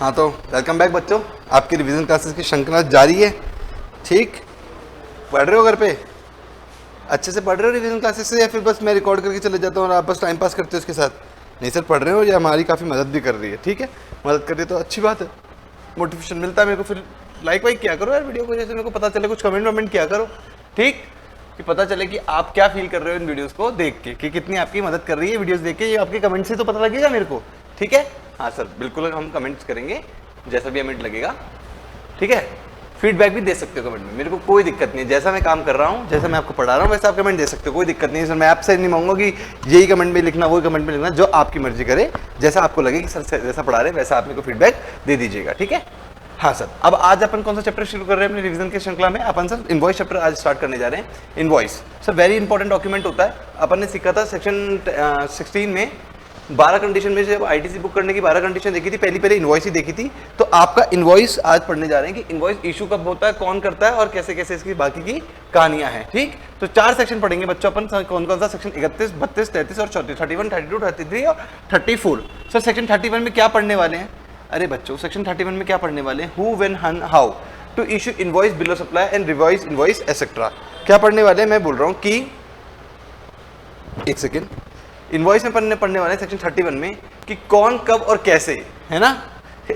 हाँ तो welcome back बच्चों, आपकी रिवीजन क्लासेस की श्रृंखला जारी है। ठीक, पढ़ रहे हो घर पे? अच्छे से पढ़ रहे हो रिवीजन क्लासेस से, या फिर बस मैं रिकॉर्ड करके चले जाता हूँ और आप बस टाइम पास करते हो उसके साथ? नहीं सर, पढ़ रहे हो, या हमारी काफ़ी मदद भी कर रही है। ठीक है, मदद कर रही है तो अच्छी बात है, मोटिवेशन मिलता है मेरे को। फिर लाइक वाइक किया करो यार वीडियो को, जैसे मेरे को पता चले, कुछ कमेंट वमेंट किया करो। ठीक, कि पता चले कि आप क्या फील कर रहे हो इन वीडियोस को देख के, कि कितनी आपकी मदद कर रही है वीडियोस देख के। ये आपके कमेंट से तो पता लगेगा मेरे को। ठीक है, हाँ सर बिल्कुल, हम कमेंट्स करेंगे जैसा भी कमेंट लगेगा। ठीक है, फीडबैक भी दे सकते हो कमेंट में, मेरे को कोई दिक्कत नहीं है। जैसा मैं काम कर रहा हूँ, जैसा मैं आपको पढ़ा रहा हूँ, वैसा आप कमेंट दे सकते हो, कोई दिक्कत नहीं है सर। मैं आपसे नहीं मांगूंगा कि यही कमेंट में लिखना, वही कमेंट में लिखना, जो आपकी मर्जी करे, जैसा आपको लगे कि सर जैसा पढ़ा रहे वैसा आप मेरे को फीडबैक दे दीजिएगा। ठीक है, हाँ सर। अब आज अपन कौन सा चैप्टर शुरू कर रहे हैं अपने रिवीजन की श्रृंखला में? अपन सर इनवॉइस चैप्टर आज स्टार्ट करने जा रहे हैं। Invoice sir very important document होता है। अपन ने सीखा था सेक्शन 16 में 12 कंडीशन में, जब आईटीसी बुक करने की 12 कंडीशन देखी थी, पहले इनवॉइस ही देखी थी। तो आपका इनवॉइस आज पढ़ने जा रहे हैं कि इनवॉइस इशू कब होता है, कौन करता है, और कैसे कैसे इसकी बाकी की कहानियां हैं। ठीक, तो 4 सेक्शन पढ़ेंगे बच्चों अपन। कौन कौन सा सेक्शन? 31, 32, 33 और 34, 31, 32, 33 और 34। सर सेक्शन 31 में क्या पढ़ने वाले हैं? अरे बच्चों, सेक्शन 31 में क्या पढ़ने वाले हैं? Who, when, how to issue invoice, bill of supply and revise invoice etcetera. क्या पढ़ने वाले हैं? मैं बोल रहा हूं कि एक सेकेंड, इनवॉइस में पढ़ने वाले हैं सेक्शन 31 में कि कौन, कब और कैसे, है ना,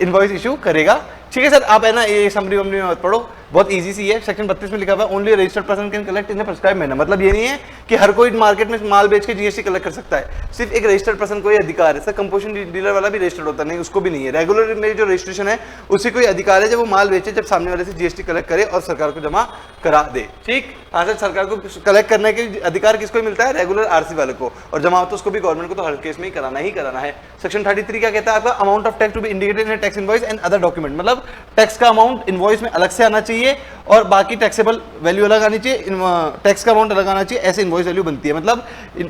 इनवॉइस इशू करेगा। ठीक है सर, आप है ना ये समरी वमरी में मत पढ़ो, बहुत इजी सी है। सेक्शन 32 में लिखा हुआ है only registered person can collect in the prescribed manner. मतलब ये नहीं है कि हर कोई मार्केट में माल बेच के जीएसटी कलेक्ट कर सकता है, सिर्फ एक रजिस्टर्ड पर्सन को ही अधिकार है। सर कंपोजिशन डीलर वाला भी रजिस्टर्ड होता नहीं, उसको भी नहीं है। रेगुलर में जो रजिस्ट्रेशन है उसी को ही अधिकार है, जब वो माल बेचे, जब सामने वाले से जीएसटी कलेक्ट करे और सरकार को जमा करा दे। ठीक, हाँ सर, सरकार को कलेक्ट करने के अधिकार किसको मिलता है? रेगुलर आरसी वाले को, और जमा तो उसको भी गवर्नमेंट को तो हर केस में ही कराना है। सेक्शन 33 क्या कहता है आपका? Amount of tax to be indicated in tax invoice and other document. मतलब टैक्स का अमाउंट इनवॉइस में अलग से आना चाहिए और बाकी टैक्सेबल वैल्यू अलग आनी चाहिए, टैक्स का अमाउंट अलग आना चाहिए, ऐसे इनवॉइस वैल्यू बनती है। मतलब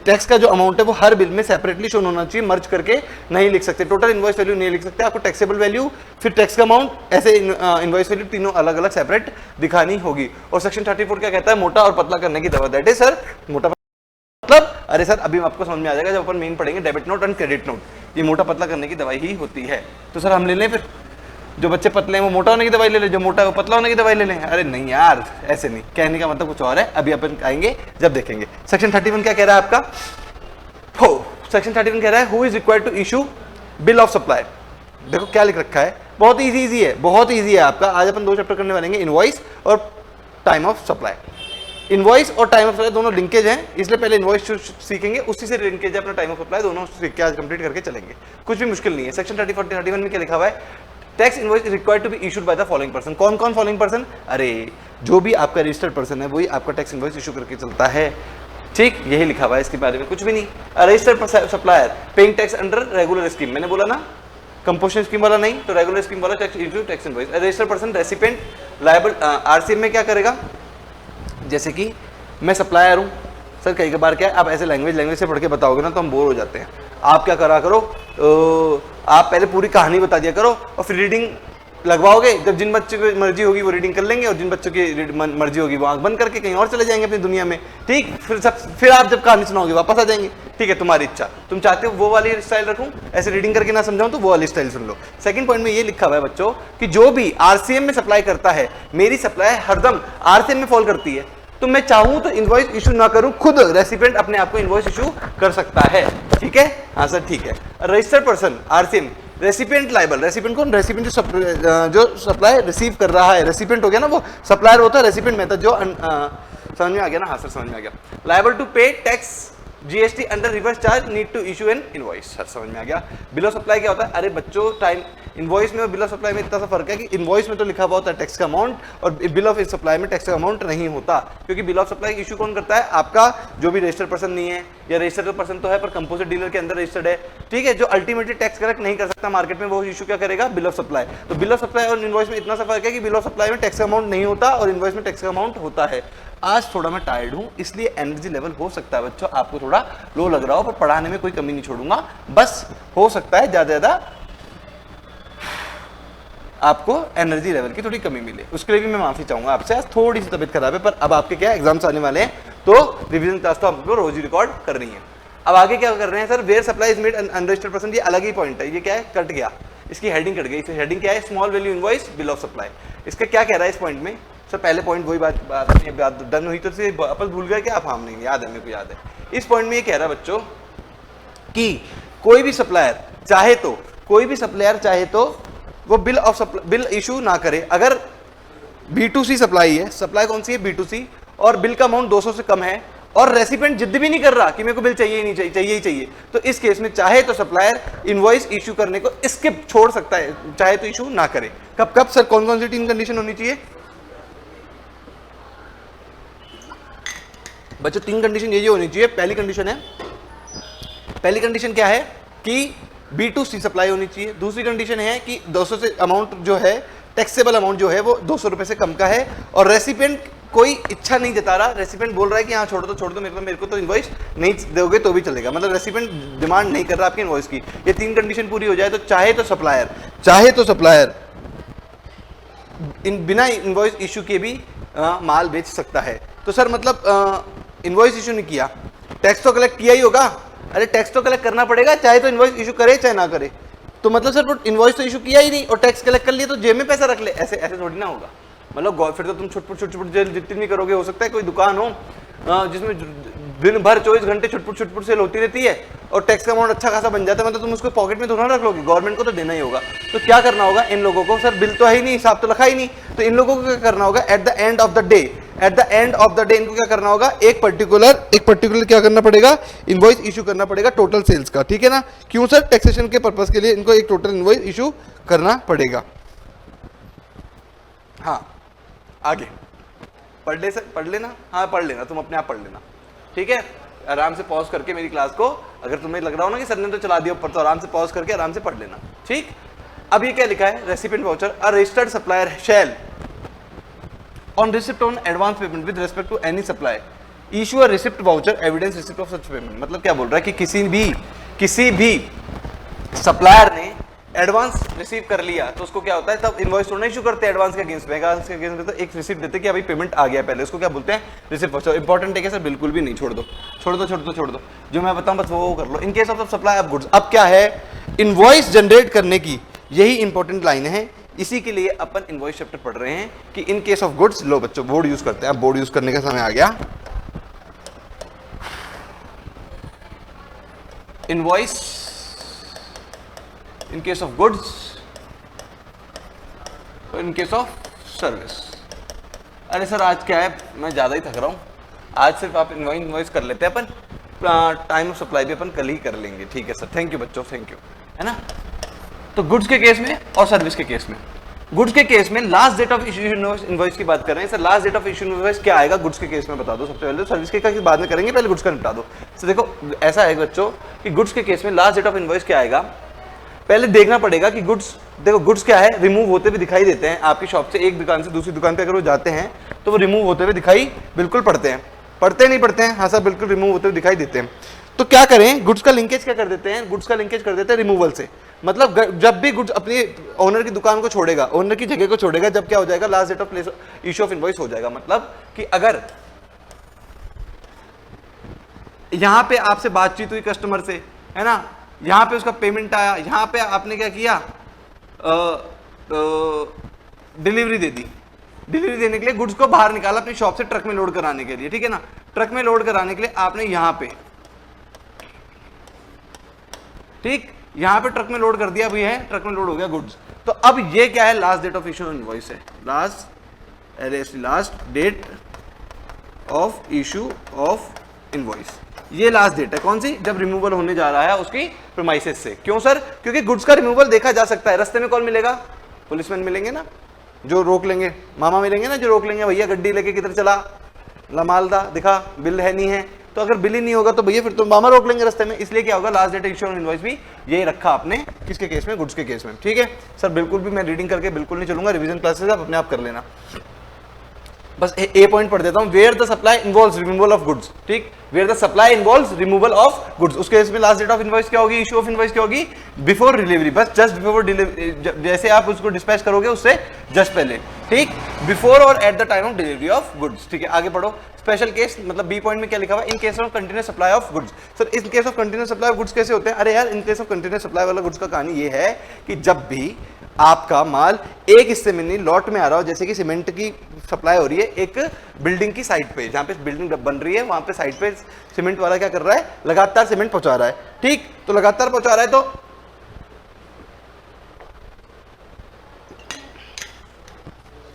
टैक्स का जो अमाउंट है वो हर बिल में सेपरेटली शो होना चाहिए, मर्ज करके नहीं लिख सकते, टोटल इनवॉइस वैल्यू नहीं लिख सकते। आपको टैक्सेबल वैल्यू, फिर टैक्स का अमाउंट, ऐसे इनवॉइस वैल्यू तीनों अलग अलग सेपरेट दिखानी होगी। और सेक्शन 34 क्या कहता है? मोटा और पतला करने की दवा। दैट इज सर मोटा मतलब, अरे सर अभी आपको समझ में आ जाएगा जब अपन मेन पढ़ेंगे debit note and credit note. ये मोटा पतला करने की दवाई ही होती है। तो सर हम ले लें, फिर जो बच्चे पतले हैं वो मोटा होने की दवाई ले लें, जो मोटा है वो पतला होने की दवाई ले लें? अरे नहीं यार, ऐसे नहीं, कहने का मतलब कुछ और है, अभी अपन आएंगे जब देखेंगे। सेक्शन 31 क्या कह रहा है आपका? सेक्शन 31 कह रहा है who is required to issue bill of supply. देखो क्या लिख रखा है, बहुत इजी है, बहुत इजी है आपका। आज अपन 2 चैप्टर करने वाले हैं, इनवॉइस और टाइम ऑफ सप्लाई। इनवॉइस और टाइम ऑफ सप्लाई दोनों लिंकेज हैं, इसलिए पहले इनवॉइस सीखेंगे, उसी से लिंकेज है अपना टाइम ऑफ सप्लाई, दोनों सीख के आज कंप्लीट करके चलेंगे। कुछ भी मुश्किल नहीं है। सेक्शन 31 में क्या लिखा हुआ है? Tax invoice is required to be issued by the following person. कौन कौन फॉलोइंग पर्सन? अरे जो भी आपका रजिस्टर्ड पर्सन है वही आपका टैक्स इनवॉइस इशू करके चलता है। ठीक, यही लिखा हुआ है, इसके बारे में कुछ भी नहीं। Registered supplier paying tax under regular scheme, मैंने बोला ना, कंपोजिशन स्कीम वाला नहीं, तो रेगुलर स्कीम वाला tax issue tax invoice. Registered person recipient liable RCM में क्या करेगा? जैसे कि मैं सप्लायर हूँ सर, कई बार क्या है, आप ऐसे लैंग्वेज से पढ़ के बताओगे ना तो हम बोर हो जाते हैं। आप क्या करा करो, आप पहले पूरी कहानी बता दिया करो और फिर रीडिंग लगवाओगे। जब जिन बच्चों की मर्जी होगी वो रीडिंग कर लेंगे, और जिन बच्चों की मर्जी होगी वो आंख बंद करके कहीं और चले जाएंगे अपनी दुनिया में। ठीक, फिर आप जब कहानी सुनाओगे वापस आ जाएंगे। ठीक है, तुम्हारी इच्छा, तुम चाहते हो वो वाली स्टाइल रखूं, ऐसे रीडिंग करके ना समझाऊं तो वो वाली स्टाइल सुन लो। सेकंड पॉइंट में ये लिखा हुआ है बच्चों कि जो भी आरसीएम में सप्लाई करता है, मेरी सप्लाई हरदम आरसीएम में फॉल करती है, तो मैं चाहूं तो इनवॉइस इशू ना करूं, खुद रेसिपिएंट अपने आप को इनवॉइस इशू कर सकता है। ठीक है, हाँ सर ठीक है। Registered person RCM, recipient liable. Recipient कौन? रेसिपिएंट जो सप्लाई रिसीव कर रहा है, रेसिपिएंट हो गया ना वो, सप्लायर होता है रेसिपिएंट मेथड जो समझ में आ गया ना? हाँ सर समझ में आ गया। Liable to pay tax GST under reverse charge need to issue an invoice. Sir समझ में आ गया। बिल ऑफ सप्लाई क्या होता है? अरे बच्चों, टाइम इनवॉइस में और बिल ऑफ सप्लाई में इतना सा फर्क है कि इनवॉइस में तो लिखा हुआ होता है टैक्स का अमाउंट, और बिल ऑफ सप्लाई में टैक्स का अमाउंट नहीं होता, क्योंकि बिल ऑफ सप्लाई इशू कौन करता है? आपका जो भी रजिस्टर्ड पर्सन नहीं है, या रजिस्टर्ड पर्सन तो है पर कंपोजिट डीलर के अंदर रजिस्टर्ड है। ठीक है, जो अल्टीमेटली टैक्स कलेक्ट नहीं कर सकता मार्केट में, वो इशू क्या करेगा? Bill of supply. तो बिल ऑफ सप्लाई और इनवॉइस में इतना सा फर्क है कि बिल ऑफ सप्लाई में टैक्स का अमाउंट नहीं होता और इनवॉइस में टैक्स का अमाउंट होता है। आज थोड़ा मैं टायर्ड हूं, इसलिए एनर्जी लेवल हो सकता है बच्चों आपको थोड़ा लो लग रहा हो, पर पढ़ाने में कोई कमी नहीं छोड़ूंगा। बस हो सकता है ज्यादा आपको एनर्जी लेवल की थोड़ी कमी मिले, उसके लिए भी मैं माफी चाहूंगा आपसे। आज थोड़ी सी तबीयत खराब है, पर अब आपके क्या एग्जाम्स आने वाले हैं, तो रिवीजन क्लास तो आपको रोज ही रिकॉर्ड करनी है। अब आगे क्या कर रहे हैं sir? Where supply is made unregistered person, ये अलग ही पॉइंट है, ये क्या है? कट गया। इसकी हेडिंग कट गई। इस हेडिंग क्या है, small value invoice bill of supply. इसका क्या कह रहा है इस पॉइंट में सर, पहले पॉइंट वही बात डन हुई तो अपन भूल गए कि आप, हम नहीं याद है, मेरे को याद है। इस पॉइंट में ये कह रहा है बच्चों कि कोई भी सप्लायर चाहे तो वो बिल इशू ना करे। अगर B2C सप्लाई है, सप्लाई कौन सी है, B2C, और बिल का अमाउंट 200 से कम है और रेसिपिएंट जिद भी नहीं कर रहा कि मेरे को बिल चाहिए ही नहीं, चाहिए, तो इस केस में चाहे तो सप्लायर इनवॉइस इशू करने को स्किप छोड़ सकता है, चाहे तो इशू ना करे। कब सर, कौन कौन सी 3 कंडीशन होनी चाहिए बच्चों? 3 कंडीशन ये होनी चाहिए। पहली कंडीशन क्या है कि B2C सप्लाई होनी चाहिए। दूसरी कंडीशन है कि 200 से अमाउंट जो है, टैक्सेबल अमाउंट जो है वो 200 रुपए से कम का है, और रेसिपिएंट कोई इच्छा नहीं जता रहा, रेसिपिएंट बोल रहा है कि हाँ छोड़ दो, मेरे को तो इनवॉइस नहीं दोगे तो भी चलेगा, मतलब रेसिपिएंट डिमांड नहीं कर रहा आपकी इनवॉइस की। ये 3 कंडीशन पूरी हो जाए तो चाहे तो सप्लायर बिना इनवॉइस इशू के भी माल बेच सकता है। तो सर मतलब इनवॉइस इशू नहीं किया, टैक्स तो कलेक्ट किया ही होगा। अरे टैक्स तो कलेक्ट करना पड़ेगा, चाहे तो इनवॉइस इशू करे चाहे ना करे। तो मतलब सर इनवॉइस तो इशू किया ही नहीं और टैक्स कलेक्ट कर लिया तो जेब में पैसा रख ले, ऐसे थोड़ी ना होगा। मतलब फिर तो तुम छुटपुट जितनी भी करोगे, हो सकता है कोई दुकान हो जिसमें दिन भर 24 घंटे छुटपुट सेल होती रहती है और टैक्स का अमाउंट अच्छा खासा बन जाता है, मतलब तुम उसको पॉकेट में थोड़ा रख लोगे, गवर्नमेंट को तो देना ही होगा। तो क्या करना होगा इन लोगों को, सर बिल तो है ही नहीं, हिसाब तो रखा ही नहीं, तो इन लोगों को क्या करना होगा, at the end of the day इनको क्या करना होगा, एक पर्टिकुलर क्या करना पड़ेगा, इनवॉइस इशू करना पड़ेगा टोटल सेल्स का। ठीक है ना? क्यों सर? टैक्सेशन के पर्पस के लिए इनको एक टोटल इनवॉइस इशू करना पड़ेगा। हाँ आगे पढ़ लेना, हाँ पढ़ लेना, तुम अपने आप पढ़ लेना, ठीक है? आराम से पॉज करके मेरी क्लास को, अगर तुम्हें लग रहा हो ना कि सर ने तो चला दिया ऊपर, तो आराम से पॉज करके आराम से पढ़ लेना, ठीक? अब ये क्या लिखा है, recipient voucher, a registered supplier shall on receipt on advance payment with respect to any supply issue a receipt voucher evidence receipt of such payment. मतलब क्या बोल रहा है कि किसी भी सप्लायर ने एडवांस रिसीव कर लिया तो उसको क्या होता है, तब इनवॉइस थोड़ा इशू करते हैं एडवांस के अगेंस्ट में, तो एक रिसिप्ट देते हैं कि अभी पेमेंट आ गया, पहले उसको क्या बोलते हैं, रिसिप्ट वाउचर। इंपॉर्टेंट है क्या सर? बिल्कुल भी नहीं, छोड़ दो, जो मैं बताऊं बस वो कर लो। In case of supply of goods, अब क्या है, इनवॉइस जनरेट करने की यही इंपॉर्टेंट लाइन है, इसी के लिए अपन इनवॉइस चैप्टर पढ़ रहे हैं कि इन केस ऑफ गुड्स, लो बच्चों बोर्ड यूज करते हैं, अब बोर्ड यूज करने का समय आ गया। Invoice in case of goods, in case of service. अरे सर आज क्या है, मैं ज्यादा ही थक रहा हूं, आज सिर्फ आप इनवॉइस कर लेते हैं अपन, टाइम ऑफ सप्लाई भी अपन कल ही कर लेंगे, ठीक है सर? थैंक यू बच्चों, थैंक यू, है ना? तो गुड्स के केस में और सर्विस के केस में, गुड्स के केस में last date of issue invoice की बात कर रहे हैं sir. Last date of issue invoice क्या आएगा गुड्स के केस में, बता दो सबसे पहले, सर्विस के बाद में करेंगे, पहले गुड्स का निपटा दो। तो देखो ऐसा है बच्चों कि गुड्स के केस में लास्ट डेट ऑफ इनवॉइस क्या आएगा, पहले देखना पड़ेगा कि गुड्स, देखो गुड्स क्या है, रिमूव होते हुए दिखाई देते हैं आपकी शॉप से एक दुकान से दूसरी दुकान पे अगर वो जाते हैं तो वो रिमूव होते हुए दिखाई बिल्कुल पड़ते हैं, नहीं पड़ते हैं? हाँ सर बिल्कुल रिमूव होते हुए दिखाई देते हैं। तो क्या करें, गुड्स का लिंकेज क्या कर देते हैं, गुड्स का लिंकेज कर देते हैं रिमूवल से। मतलब जब भी गुड्स अपनी ओनर की दुकान को छोड़ेगा, ओनर की जगह को छोड़ेगा, जब क्या हो जाएगा, last date of place issue of invoice हो जाएगा। मतलब कि अगर यहां पे आपसे बातचीत हुई कस्टमर से, है ना, यहां पे उसका पेमेंट आया, यहां पे आपने क्या किया, डिलीवरी दे दी, डिलीवरी देने के लिए गुड्स को बाहर निकाला अपनी शॉप से ट्रक में लोड कराने के लिए, ठीक है ना? ट्रक में लोड कराने के लिए आपने यहां पे, ठीक, यहां पे ट्रक में लोड कर दिया, अभी है ट्रक में लोड हो गया गुड्स। तो अब ये क्या है, last date of issue invoice है, last date of issue of invoice, ये लास्ट डेट है कौन सी, जब रिमूवल होने जा रहा है उसकी प्रीमाइसेस से। क्यों सर? क्योंकि गुड्स का रिमूवल देखा जा सकता है, रास्ते में कौन मिलेगा, पुलिसमैन मिलेंगे ना, जो रोक लेंगे, मामा मिलेंगे ना जो रोक लेंगे, भैया गड्डी लेके किधर चला, लमालदा दिखा, बिल है नहीं है, तो अगर बिल ही नहीं होगा तो भैया फिर तो मामा रोक लेंगे रास्ते में। इसलिए क्या होगा, last date issue of invoice भी यही रखा आपने, किसके केस में, गुड्स के केस में, ठीक है सर? बिल्कुल भी मैं रीडिंग करके बिल्कुल नहीं चलूंगा, रिवीजन क्लासेस आप अपने आप कर लेना। बस ए पॉइंट पढ़ देता हूं, where the supply involves removal of goods, ठीक, where the supply involves removal of goods, उसके केस में लास्ट डेट ऑफ इनवॉइस क्या होगी, इशू ऑफ इनवॉइस क्या होगी, बिफोर डिलीवरी, बस जस्ट बिफोर डिलीवरी, जैसे आप उसको डिस्पैच करोगे उससे जस्ट पहले। ठीक, before or at the time of delivery of goods. ठीक है, आगे पढ़ो। स्पेशल केस मतलब बी पॉइंट में क्या लिखा हुआ है, in case of continuous supply of goods. Sir in case of continuous supply of goods कैसे होते हैं? अरे यार, इन केस ऑफ कंटिन्यूअस सप्लाई वाला गुड्स का कहानी ये है कि जब भी आपका माल एक हिस्से में नहीं लॉट में आ रहा हो, जैसे कि सीमेंट की सप्लाई हो रही है एक बिल्डिंग की साइड पे, जहां पे बिल्डिंग बन रही है वहां पे साइड पे सीमेंट वाला क्या कर रहा है, लगातार सीमेंट पहुंचा रहा है। ठीक, तो लगातार पहुंचा रहा है तो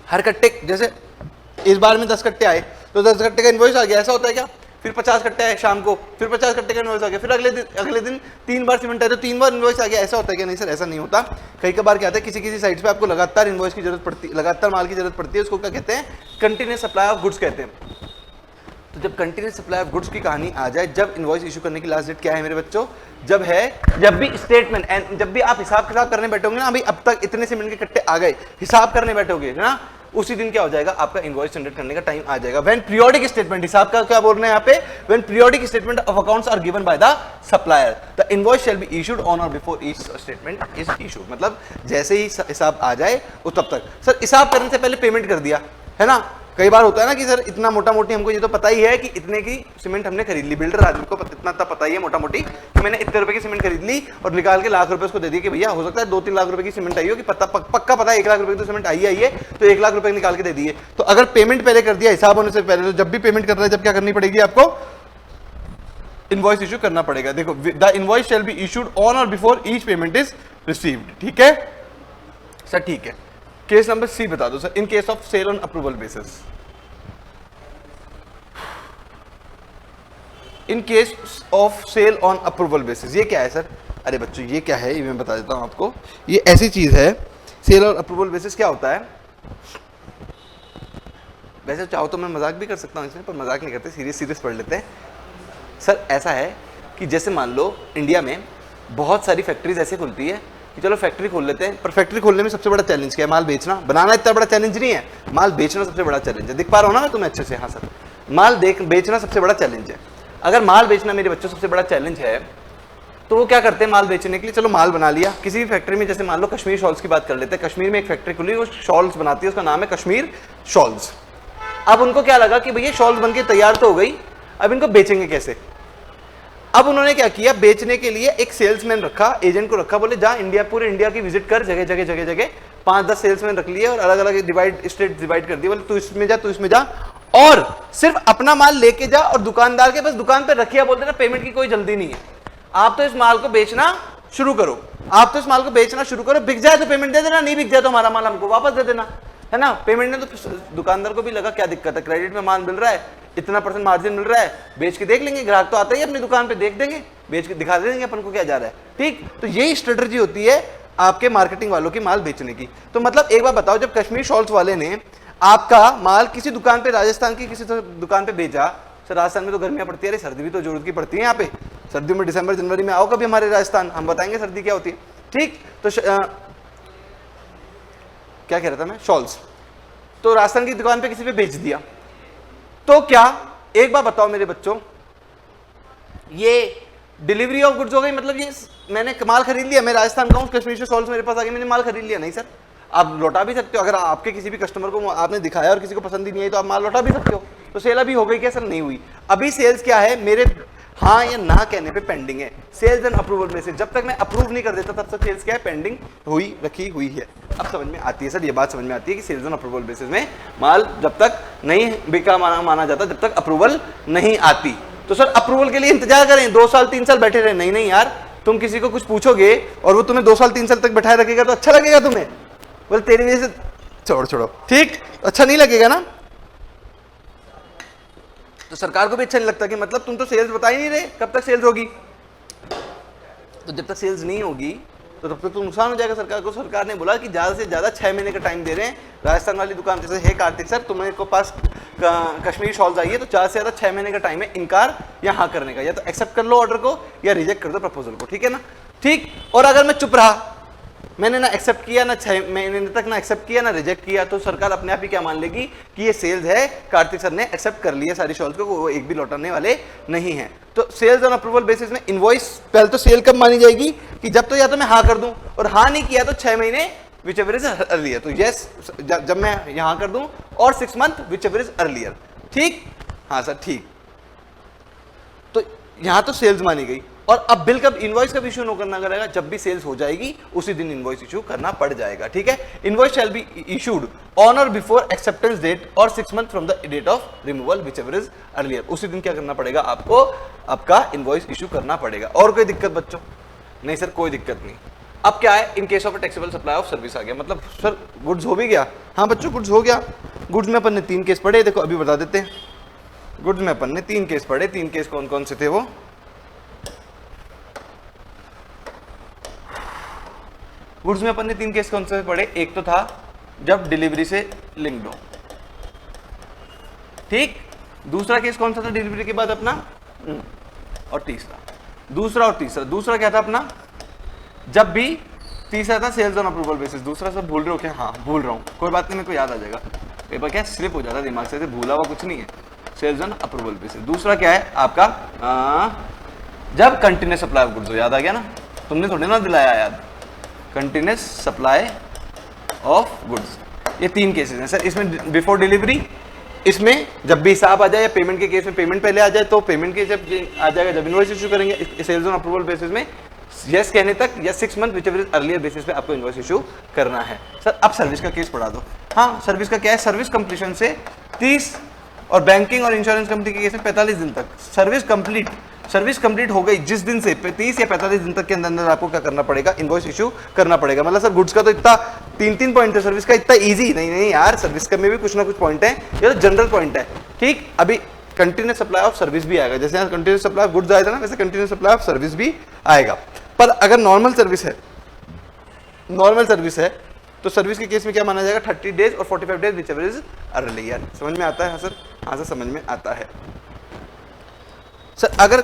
हर कट्टे, जैसे इस बार में 10 कट्टे आए तो 10 कट्टे का इनवॉइस आ गया, ऐसा होता है क्या? फिर 50 कट्टे आए शाम को, फिर 50 कट्टे का इनवॉइस आ गया, फिर अगले दिन 3 बार सीमेंट आए तो 3 बार इनवॉइस आ गया, ऐसा होता है क्या? नहीं सर, ऐसा नहीं होता। कई बार क्या होता है, किसी साइट पे आपको लगातार इनवॉइस की जरूरत पड़ती है, लगातार माल की जरूरत पड़ती है, उसको क्या कहते हैं? कंटिन्यूअस सप्लाई ऑफ गुड्स कहते हैं। तो जब कंटिन्यूअस सप्लाई ऑफ गुड्स की कहानी आ जाए, जब इनवॉइस इशू करने की लास्ट डेट क्या है मेरे बच्चों? जब भी स्टेटमेंट एंड जब भी आप हिसाब किताब करने बैठोगे ना, अभी अब तक इतने सीमेंट के कट्टे आ गए, हिसाब करने बैठोगे ना, उसी दिन क्या हो जाएगा, आपका इनवॉइस जनरेट करने का टाइम आ जाएगा। व्हेन पीरियोडिक स्टेटमेंट, हिसाब का क्या बोल रहे हैं यहाँ पे? When periodic statement of accounts are given by the supplier, the invoice shall be issued on or before each statement is issued. मतलब जैसे ही हिसाब आ जाए वो तब तक। सर हिसाब करने से पहले पेमेंट कर दिया है ना, कई बार होता है ना कि सर इतना मोटा मोटी हमको ये तो पता ही है कि इतने की सीमेंट हमने खरीद ली, बिल्डर आदमी को इतना पता ही है मोटा मोटी कि मैंने इतने रुपए की सीमेंट खरीद ली और निकाल के लाख रुपए उसको दे दिए कि भैया हो सकता है 2-3 लाख रुपए की सीमेंट आई हो, कि पक्का पता है 1 लाख रुपए की तो सीमेंट आई है, तो 1 लाख रुपए निकाल के दे दिए। तो अगर पेमेंट पहले कर दिया हिसाब होने से पहले, तो जब भी पेमेंट कर रहा है जब क्या करनी पड़ेगी आपको? इनवॉइस इशू करना पड़ेगा। देखो, the invoice shall be issued on or before each payment is received. ठीक है सर, ठीक है। केस नंबर सी बता दो sir, in case of sale on approval basis. In case of sale on approval basis, ये क्या है sir? अरे बच्चों ये क्या है, ये मैं बता देता हूं आपको। ये ऐसी चीज है, सेल ऑन अप्रूवल बेसिस क्या होता है? वैसे चाहो तो मैं मजाक भी कर सकता हूं इसमें, पर मजाक नहीं करते, सीरियस पढ़ लेते हैं। सर ऐसा है कि जैसे मान लो इंडिया में बहुत सारी फैक्ट्रीज ऐसे खुलती है कि चलो फैक्ट्री खोल लेते हैं, पर फैक्ट्री खोलने में सबसे बड़ा चैलेंज क्या है? माल बेचना। बनाना इतना बड़ा चैलेंज नहीं है, माल बेचना सबसे बड़ा चैलेंज है। दिख पा रहा हूं ना मैं तुम्हें अच्छे से? हाँ सर, माल बेचना सबसे बड़ा चैलेंज है। अगर माल बेचना मेरे बच्चों सबसे बड़ा चैलेंज है, तो वो क्या करते हैं माल बेचने के लिए? चलो माल बना लिया किसी भी फैक्ट्री में, जैसे मान लो कश्मीर शॉल्स की बात कर लेते हैं। कश्मीर में एक फैक्ट्री खुली, वो शॉल्स बनाती है, उसका नाम है कश्मीर शॉल्स। अब उनको क्या लगा कि भैया शॉल्स बनके तैयार तो हो गई, अब इनको बेचेंगे कैसे? अब उन्होंने क्या किया, बेचने के लिए एक सेल्समैन रखा, एजेंट को रखा, बोले जा पूरे इंडिया की विजिट कर, जगह जगह 5-10 सेल्समैन रख लिए और अलग अलग स्टेट डिवाइड कर दिए, बोले तू इसमें जा, तू इसमें जा, और सिर्फ अपना माल लेके जा और दुकानदार के बस दुकान पे रखिया, बोलते ना पेमेंट की कोई जल्दी नहीं है, आप तो इस माल को बेचना शुरू करो, बिक जाए तो पेमेंट दे देना, नहीं बिक जाए तो हमारा माल हमको वापस दे देना, है ना। पेमेंट ने तो दुकानदार को भी लगा क्या दिक्कत है, क्रेडिट में माल मिल रहा है, इतना % मार्जिन मिल रहा है, बेच के देख लेंगे, ग्राहक तो आता ही अपनी दुकान पे, देख देंगे, बेच के दिखा देंगे अपन को क्या जा रहा है। ठीक, तो यही स्ट्रेटजी होती है आपके मार्केटिंग वालों की माल बेचने की। तो मतलब एक बार बताओ, जब कश्मीर शॉल्स वाले ने आपका माल किसी दुकान पे, राजस्थान की किसी दुकान पे बेचा, सर राजस्थान में तो गर्मियां पड़ती है, अरे सर्दी भी तो जरूरत की पड़ती है यहाँ पे, सर्दियों में दिसंबर जनवरी में आओ कभी हमारे राजस्थान, हम बताएंगे सर्दी क्या होती है। ठीक, तो क्या कह रहा था मैं, शॉल्स, तो राजस्थान की दुकान पे किसी पे बेच दिया, तो क्या, एक बार बताओ मेरे बच्चों, ये डिलीवरी ऑफ गुड्स हो गई? मतलब ये मैंने माल खरीद लिया, मैं राजस्थान का हूं, कश्मीर से शॉल्स मेरे पास आ गए, मैंने माल खरीद लिया? नहीं सर, आप लौटा भी सकते हो, अगर आपके किसी भी कस्टमर को आपने दिखाया और किसी को पसंद ही नहीं आई तो आप माल लौटा भी सकते हो। तो सेल अभी हो गई क्या? सर नहीं हुई, अभी सेल्स क्या है, मेरे हाँ या ना कहने पे पेंडिंग है, सेल्स एंड अप्रूवल में से जब तक मैं अप्रूव नहीं कर देता तब तक सेल्स क्या है, पेंडिंग रखी हुई है। अब समझ में आती है सर, ये बात समझ में आती है कि सेल्स एंड अप्रूवल बेसिस में माल जब तक नहीं बिका माना जाता, जब तक अप्रूवल नहीं आती। तो सर अप्रूवल के लिए इंतजार करें, 2 साल 3 साल बैठे रहे? नहीं यार, तुम किसी को कुछ पूछोगे और वो तुम्हें 2 साल 3 साल तक बैठाए रखेगा तो अच्छा लगेगा तुम्हें? बोले तेरी वजह से छोड़ो, ठीक, अच्छा नहीं लगेगा ना। तो सरकार को भी अच्छा नहीं लगता कि मतलब तुम तो सेल्स बता ही नहीं रहे, कब तक सेल्स होगी? तो जब तक सेल्स नहीं होगी तो तब तक तो नुकसान हो जाएगा सरकार को। सरकार ने बोला कि ज़्यादा से ज़्यादा 6 महीने का टाइम दे रहे हैं। राजस्थान वाली दुकान जैसे, हे कार्तिक सर तुम्हारे को पास कश्मीर शॉल्स आई है तो ज़्यादा से ज़्यादा 6 महीने का टाइम है इनकार या हाँ करने का, या तो एक्सेप्ट कर लो ऑर्डर को या रिजेक्ट कर दो प्रपोजल को, ठीक है ना। ठीक, और अगर मैं चुप रहा, मैंने ना एक्सेप्ट किया, ना 6 महीने तक ना एक्सेप्ट किया ना रिजेक्ट किया, तो सरकार अपने आप ही क्या मान लेगी कि ये सेल्स है, कार्तिक सर ने एक्सेप्ट कर लिया सारी शॉल्स को, वो एक भी लौटाने वाले नहीं है। तो सेल्स ऑन अप्रूवल बेसिस में इनवॉइस, पहले तो सेल कब मानी जाएगी कि जब तो या तो मैं हाँ कर दूं, और हाँ नहीं किया तो 6 महीने विच एवर इज अर्लियर। तो यस जब मैं यहां कर दूं और 6 month which ever is earlier. ठीक, हाँ सर ठीक। तो यहां तो सेल्स मानी गई, और अब बिल कब, इनवॉइस कब इशू करना करेगा, जब भी सेल्स हो जाएगी उसी दिन इनवॉइस इशू करना पड़ जाएगा। ठीक है, invoice shall be issued on or before acceptance date or 6 month from the date of removal whichever is earlier. उसी दिन क्या करना पड़ेगा आपको, आपका इनवॉइस इशू करना पड़ेगा। और कोई दिक्कत बच्चों? नहीं सर कोई दिक्कत नहीं। अब क्या है, in case of taxable supply of service आ गया, मतलब सर गुड्स हो भी गया। हाँ बच्चों गुड्स हो गया। गुड्स में अपन ने 3 केस पढ़े, देखो अभी बता देते हैं। गुड्स में अपन ने 3 केस पढ़े। 3 केस कौन कौन से थे वो? गुड्स में अपन ने 3 केस कौन से पढ़े? एक तो था जब डिलीवरी से लिंक्ड हो, ठीक। दूसरा केस कौन सा था डिलीवरी के बाद अपना? और तीसरा, दूसरा और तीसरा। दूसरा क्या था अपना? जब भी, तीसरा था सेल्स ऑन अप्रूवल बेसिस। दूसरा सब भूल रहे हो क्या? हाँ भूल रहा हूँ, कोई बात नहीं, मेरे को याद आ जाएगा। एक बार क्या स्लिप हो जाता है दिमाग से, भूला हुआ कुछ नहीं है। Sales on approval basis. दूसरा क्या है आपका? जब कंटिन्यूस सप्लाई ऑफ गुड्स हो। याद आ गया ना, तुमने थोड़ी ना दिलाया याद। कंटिन्यूस सप्लाई ऑफ गुड्स, ये 3 केसेस हैं सर। इसमें बिफोर डिलीवरी, इसमें जब भी हिसाब आ जाए, या पेमेंट के केस में पेमेंट पहले आ जाए तो पेमेंट के जब आ जाएगा जब इनवॉइस इशू करेंगे। सेल्स ऑन अप्रूवल बेसिस में यस कहने तक या 6 month which ever is earlier basis पे आपको इनवॉइस इशू करना है। सर अब सर्विस का केस पढ़ा दो। हाँ सर्विस का क्या है? सर्विस कंप्लीशन से 30, और बैंकिंग और इंश्योरेंस कंपनी के केस में 45 दिन तक। सर्विस कंप्लीट हो गई जिस दिन से 30 या 45 दिन तक के अंदर आपको क्या करना पड़ेगा? इनवॉइस इशू करना पड़ेगा। मतलब सर गुड्स का तो इतना 3 पॉइंट है, सर्विस का इतना इजी नहीं यार, सर्विस का में भी कुछ ना कुछ पॉइंट है, ये तो जनरल पॉइंट है। ठीक, अभी कंटिन्यूस सप्लाई ऑफ सर्विस भी आएगा, जैसे कंटिन्यूस सप्लाई ऑफ गुड्स आया था ना, वैसे कंटिन्यूस सप्लाई ऑफ सर्विस भी आएगा। पर अगर नॉर्मल सर्विस है तो सर्विस के केस में क्या माना जाएगा? 30 डेज और 45 days which ever is earlier. समझ में आता है? हाँ सर, हाँ सर समझ में आता है। सर अगर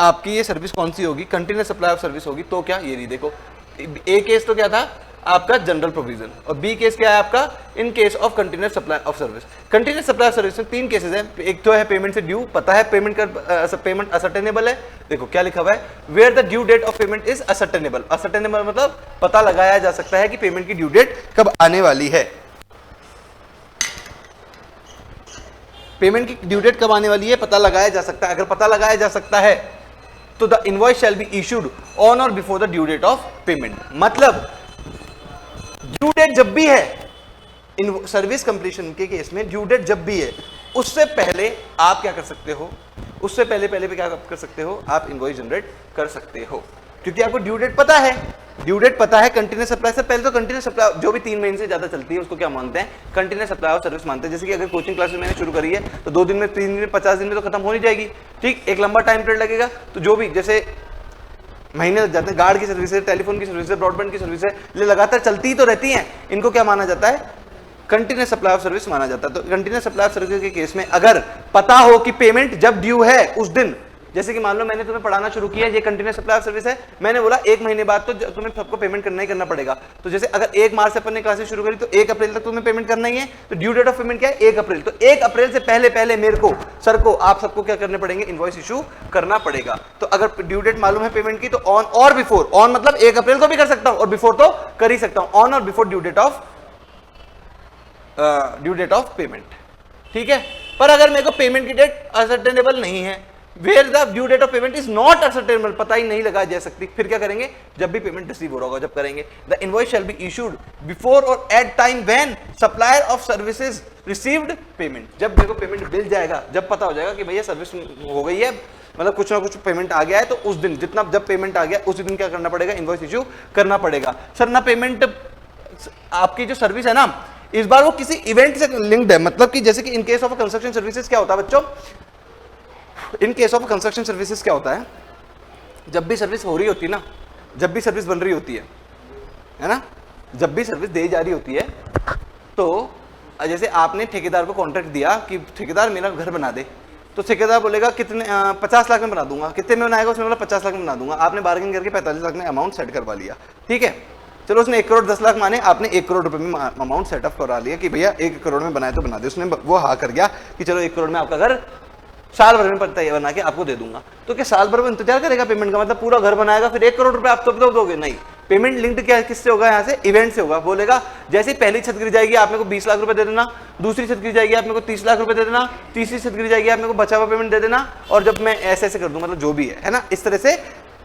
आपकी ये सर्विस कौन सी होगी? कंटिन्यूस सप्लाई ऑफ सर्विस होगी, तो क्या? ये नहीं देखो, ए केस तो क्या था आपका? General provision. और बी केस क्या है आपका? इन case of continuous supply of service. Continuous supply of service में 3 केसेस हैं। एक तो है पेमेंट से ड्यू, पता है पेमेंट असर्टेनेबल है। देखो क्या लिखा हुआ है, where the due date of payment is ascertainable. Ascertainable मतलब पता लगाया जा सकता है कि पेमेंट की ड्यू डेट कब आने वाली है। पेमेंट की ड्यू डेट कब आने वाली है पता लगाया जा सकता है। अगर पता लगाया जा सकता है तो the invoice shall be issued on or before the due date of payment. मतलब ड्यू डेट जब भी है, इन सर्विस कंप्लीशन के केस में ड्यू डेट जब भी है, उससे पहले आप क्या कर सकते हो? उससे पहले पे क्या कर सकते हो? आप इनवॉइस जनरेट कर सकते हो, क्योंकि आपको ड्यू डेट पता है। ड्यू डेट पता है कंटिन्यूस सप्लाई से पहले। तो कंटिन्यूस सप्लाई जो भी 3 महीने से ज्यादा चलती है उसको क्या मानते हैं? कंटिन्यूस सप्लाई ऑफ सर्विस मानते हैं। जैसे कि अगर कोचिंग क्लासेस मैंने शुरू करी है तो 2 दिन में, 3 दिन में, 50 दिन में तो खत्म हो नहीं जाएगी। ठीक, एक लंबा टाइम पीरियड लगेगा। तो जो भी जैसे महीने लग जाते हैं, गार्ड की सर्विस है, टेलीफोन की सर्विस है, ब्रॉडबैंड की सर्विस है, ये लगातार चलती ही तो रहती हैं। इनको क्या माना जाता है? कंटिन्यूस सप्लाई ऑफ सर्विस माना जाता है। तो कंटिन्यूस सप्लाई ऑफ सर्विस के केस में अगर पता हो कि पेमेंट जब ड्यू है उस दिन, जैसे कि मान लो मैंने तुम्हें पढ़ाना शुरू किया, ये कंटिन्यूस सप्लाई ऑफ सर्विस है, मैंने बोला 1 महीने बाद तो तुम्हें सबको पेमेंट करना ही करना पड़ेगा। तो जैसे अगर 1 मार्च से अपन ने क्लासेस शुरू करी तो 1 अप्रैल तक तुम्हें पेमेंट करना ही है। तो ड्यू डेट ऑफ पेमेंट क्या है? 1 अप्रैल। तो 1 अप्रैल से पहले मेरे को, सर को, आप सबको क्या करने पड़ेंगे? इनवॉइस इशू करना पड़ेगा। तो अगर ड्यू डेट मालूम है पेमेंट की तो ऑन और बिफोर, ऑन मतलब 1 अप्रैल को भी कर सकता हूं और बिफोर तो कर ही सकता हूं। On or before due date of payment. ठीक है, पर अगर मेरे को पेमेंट की डेट असर्टेनेबल नहीं है, where the due date of payment is not ascertainable, पता ही नहीं लगाया जा सकती, फिर क्या करेंगे? जब भी पेमेंट रिसीव हो रहा होगा जब करेंगे। The invoice shall be issued before or at time when supplier of services received payment. जब मेरे को पेमेंट मिल जाएगा, जब पता हो जाएगा कि भैया सर्विस हो गई है, मतलब कुछ ना कुछ पेमेंट आ गया है, तो उस दिन जितना जब पेमेंट आ गया उसी दिन क्या करना पड़ेगा? इनवॉइस इशू करना पड़ेगा। सर ना पेमेंट, आपकी जो सर्विस है ना इस बार वो किसी इवेंट से लिंक्ड है। मतलब कि जैसे कि इन केस ऑफ कंस्ट्रक्शन सर्विसेज क्या होता है बच्चों? इन केस ऑफ कंस्ट्रक्शन सर्विसेज क्या होता है? जब भी सर्विस हो रही होती है ना, जब भी सर्विस बन रही होती है ना, जब भी सर्विस दी जा रही होती है, तो जैसे आपने ठेकेदार को कॉन्ट्रैक्ट दिया कि ठेकेदार मेरा घर बना दे, तो ठेकेदार बोलेगा कितने 50 लाख में बना दूंगा। कितने में बनाएगा? उसने बोला 50 लाख में बना दूंगा। आपने बार्गेन करके 45 लाख में अमाउंट सेट करवा लिया। ठीक है, चलो उसने 1 करोड़ 10 लाख माने, आपने 1 करोड़ रुपए में अमाउंट सेटअप करा लिया कि भैया 1 करोड़ में बनाए तो बना दे। उसने वो हाँ कर गया कि चलो 1 करोड़ में आपका घर साल भर में पता है बना के आपको दे दूंगा। तो क्या साल भर में इंतजार करेगा पेमेंट का? मतलब पूरा घर बनाएगा फिर 1 करोड़ रुपए आप तब दोगे? नहीं, पेमेंट लिंक्ड क्या किससे होगा? यहाँ से इवेंट से होगा। बोलेगा जैसे ही पहली छत गिर जाएगी आप मेरे को 20 लाख रुपए दे देना, दूसरी छत गिर जाएगी आप मेरे को 30 लाख रुपए दे देना, तीसरी छत गिर जाएगी आप मेरे को बचा हुआ पेमेंट दे देना, और जब मैं ऐसे ऐसे कर दूं, मतलब जो भी है ना, इस तरह से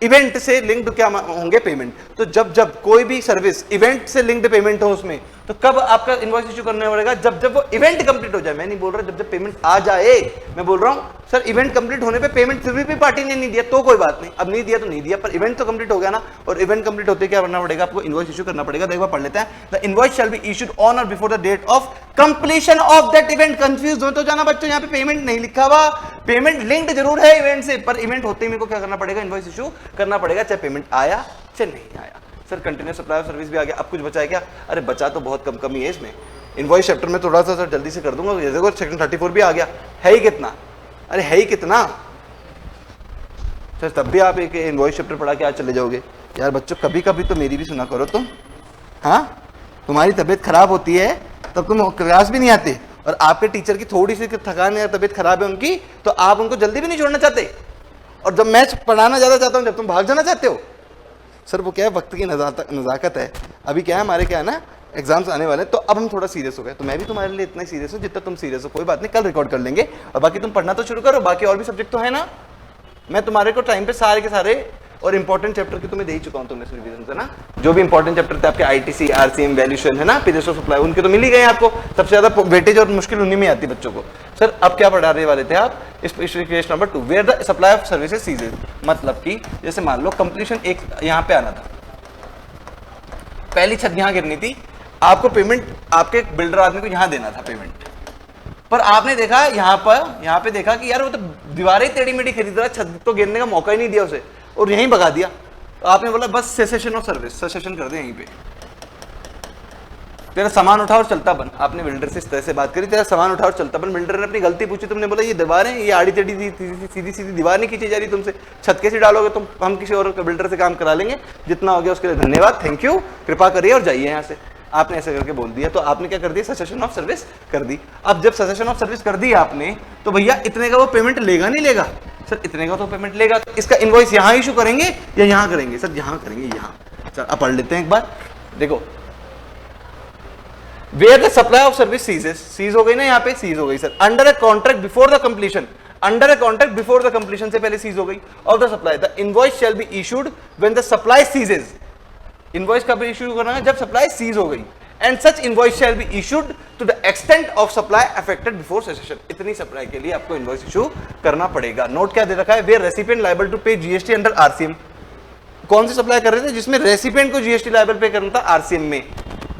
इवेंट से लिंक्ड क्या होंगे पेमेंट। तो जब जब कोई भी सर्विस इवेंट से लिंक्ड पेमेंट हो उसमें, तो कब आपका इनवॉइस इशू करने पड़ेगा? जब जब वो इवेंट कंप्लीट हो जाए। मैं नहीं बोल रहा जब जब पेमेंट आ जाए, मैं बोल रहा हूं सर इवेंट कंप्लीट होने पे पेमेंट फिर भी पार्टी ने नहीं दिया तो कोई बात नहीं, अब नहीं दिया तो नहीं दिया, पर इवेंट तो कंप्लीट हो गया ना। और इवेंट कंप्लीट होते क्या करना पड़ेगा आपको? इनवॉइस इशू करना पड़ेगा। तो एक बार पढ़ लेते हैं। The invoice shall be issued on or before the date of completion of that event. Confuse हो तो जाना बच्चों, यहाँ पे पेमेंट नहीं लिखा हुआ, पेमेंट लिंक्ड जरूर है इवेंट से, पर इवेंट होते ही मेरे को क्या करना पड़ेगा? इनवॉइस इशू करना पड़ेगा, चाहे पेमेंट आया चाहे नहीं आया। Sir continuous supply of service भी आ गया, अब कुछ बचा है क्या? अरे बचा तो बहुत कम कमी है इसमें। इनवॉइस चैप्टर में थोड़ा सा सर जल्दी से कर दूंगा। देखो सेक्शन 34 भी आ गया, है ही कितना? अरे है ही कितना सर, तब भी आप एक इनवॉइस चैप्टर पढ़ा के आज चले जाओगे यार। बच्चों कभी कभी तो मेरी भी सुना करो तुम। हाँ, तुम्हारी तबीयत खराब होती है तब तुम क्लास भी नहीं आते, और आपके टीचर की थोड़ी सी थकान या तबीयत खराब है उनकी, तो आप उनको जल्दी भी नहीं छोड़ना चाहते, और जब मैं पढ़ाना ज्यादा चाहता हूँ जब तुम भाग जाना चाहते हो। सर वो क्या है, वक्त की नज़ाकत है। अभी क्या है हमारे, क्या है ना, एग्जाम्स आने वाले, तो अब हम थोड़ा सीरियस हो गए। तो मैं भी तुम्हारे लिए इतना सीरियस हूँ जितना तुम सीरियस हो। कोई बात नहीं, कल रिकॉर्ड कर लेंगे, और बाकी तुम पढ़ना तो शुरू करो। बाकी और भी सब्जेक्ट तो है ना, मैं तुम्हारे को टाइम पे सारे के सारे और इंपॉर्टेंट चैप्टर की तुम्हें दे ही चुका हूँ, तुमने रिवीजन से ना। जो भी इंपॉर्टेंट चैप्टर थे आपके आईटीसी, आरसीएम, वैल्यूएशन है ना, पीरियड्स ऑफ सप्लाई, उनके तो मिल ही गए आपको। सबसे ज्यादा वेटेज और मुश्किल उन्हीं में आती है बच्चों को। सर अब क्या पढ़ाने वाले थे आप? इस case number 2, where the supply of services ceases. मतलब कि जैसे मान लो कंप्लीशन एक यहाँ पे आना था, पहली छत यहाँ गिरनी थी, आपको पेमेंट आपके बिल्डर आदमी को यहाँ देना था पेमेंट, पर आपने देखा यहाँ पे देखा कि यार वो तो दीवारें टेढ़ी मेढ़ी खरीद रहा, छत तो गिरने का मौका ही नहीं दिया उसे, और यहीं भगा दिया। तो आपने बोला बस सेसेशन ऑफ सर्विस, सेसेशन कर दे यहीं पे, तेरा सामान उठा और चलता बन। आपने बिल्डर से इस तरह से बात करी, तेरा सामान उठा और चलता बन। बिल्डर ने अपनी गलती पूछी, तुमने बोला ये दीवार है, ये आड़ी टेढ़ी सीधी सीधी दीवार नहीं खींची जा रही तुमसे, छत कैसे डालोगे तुम? हम किसी और बिल्डर से काम करा लेंगे, जितना हो गया उसके लिए धन्यवाद, थैंक यू, कृपा करिए और जाइए यहाँ से। आपने ऐसे करके बोल दिया, तो आपने क्या कर दिया? सेसेशन ऑफ सर्विस कर दी। अब जब सेसेशन ऑफ सर्विस कर दी आपने, तो भैया इतने का वो पेमेंट लेगा नहीं लेगा? सर इतने का तो पेमेंट लेगा। तो इसका इनवॉइस यहाँ इशू करेंगे या यहाँ करेंगे? सर यहाँ करेंगे, यहाँ। सर अब पढ़ लेते हैं एक बार, देखो where the supply of service ceases, cease हो गई ना, यहाँ पे सीज हो गई sir. Under a contract before the completion, under a contract before the completion से पहले सीज हो गई of the supply, the invoice shall be issued when the supply ceases. Invoice कब इशू करना है? जब सप्लाई सीज हो गई। And such invoice shall be issued to the extent of supply affected before cessation. इतनी supply के लिए आपको इनवॉइस इशू करना पड़ेगा। नोट क्या दे रखा है? वेयर रेसिपिएंट लायबल टू पे जीएसटी अंडर आरसीएम। कौन सी सप्लाई कर रहे थे? जिसमें रेसिपिएंट को जीएसटी लायबल पे करना था आरसीएम में।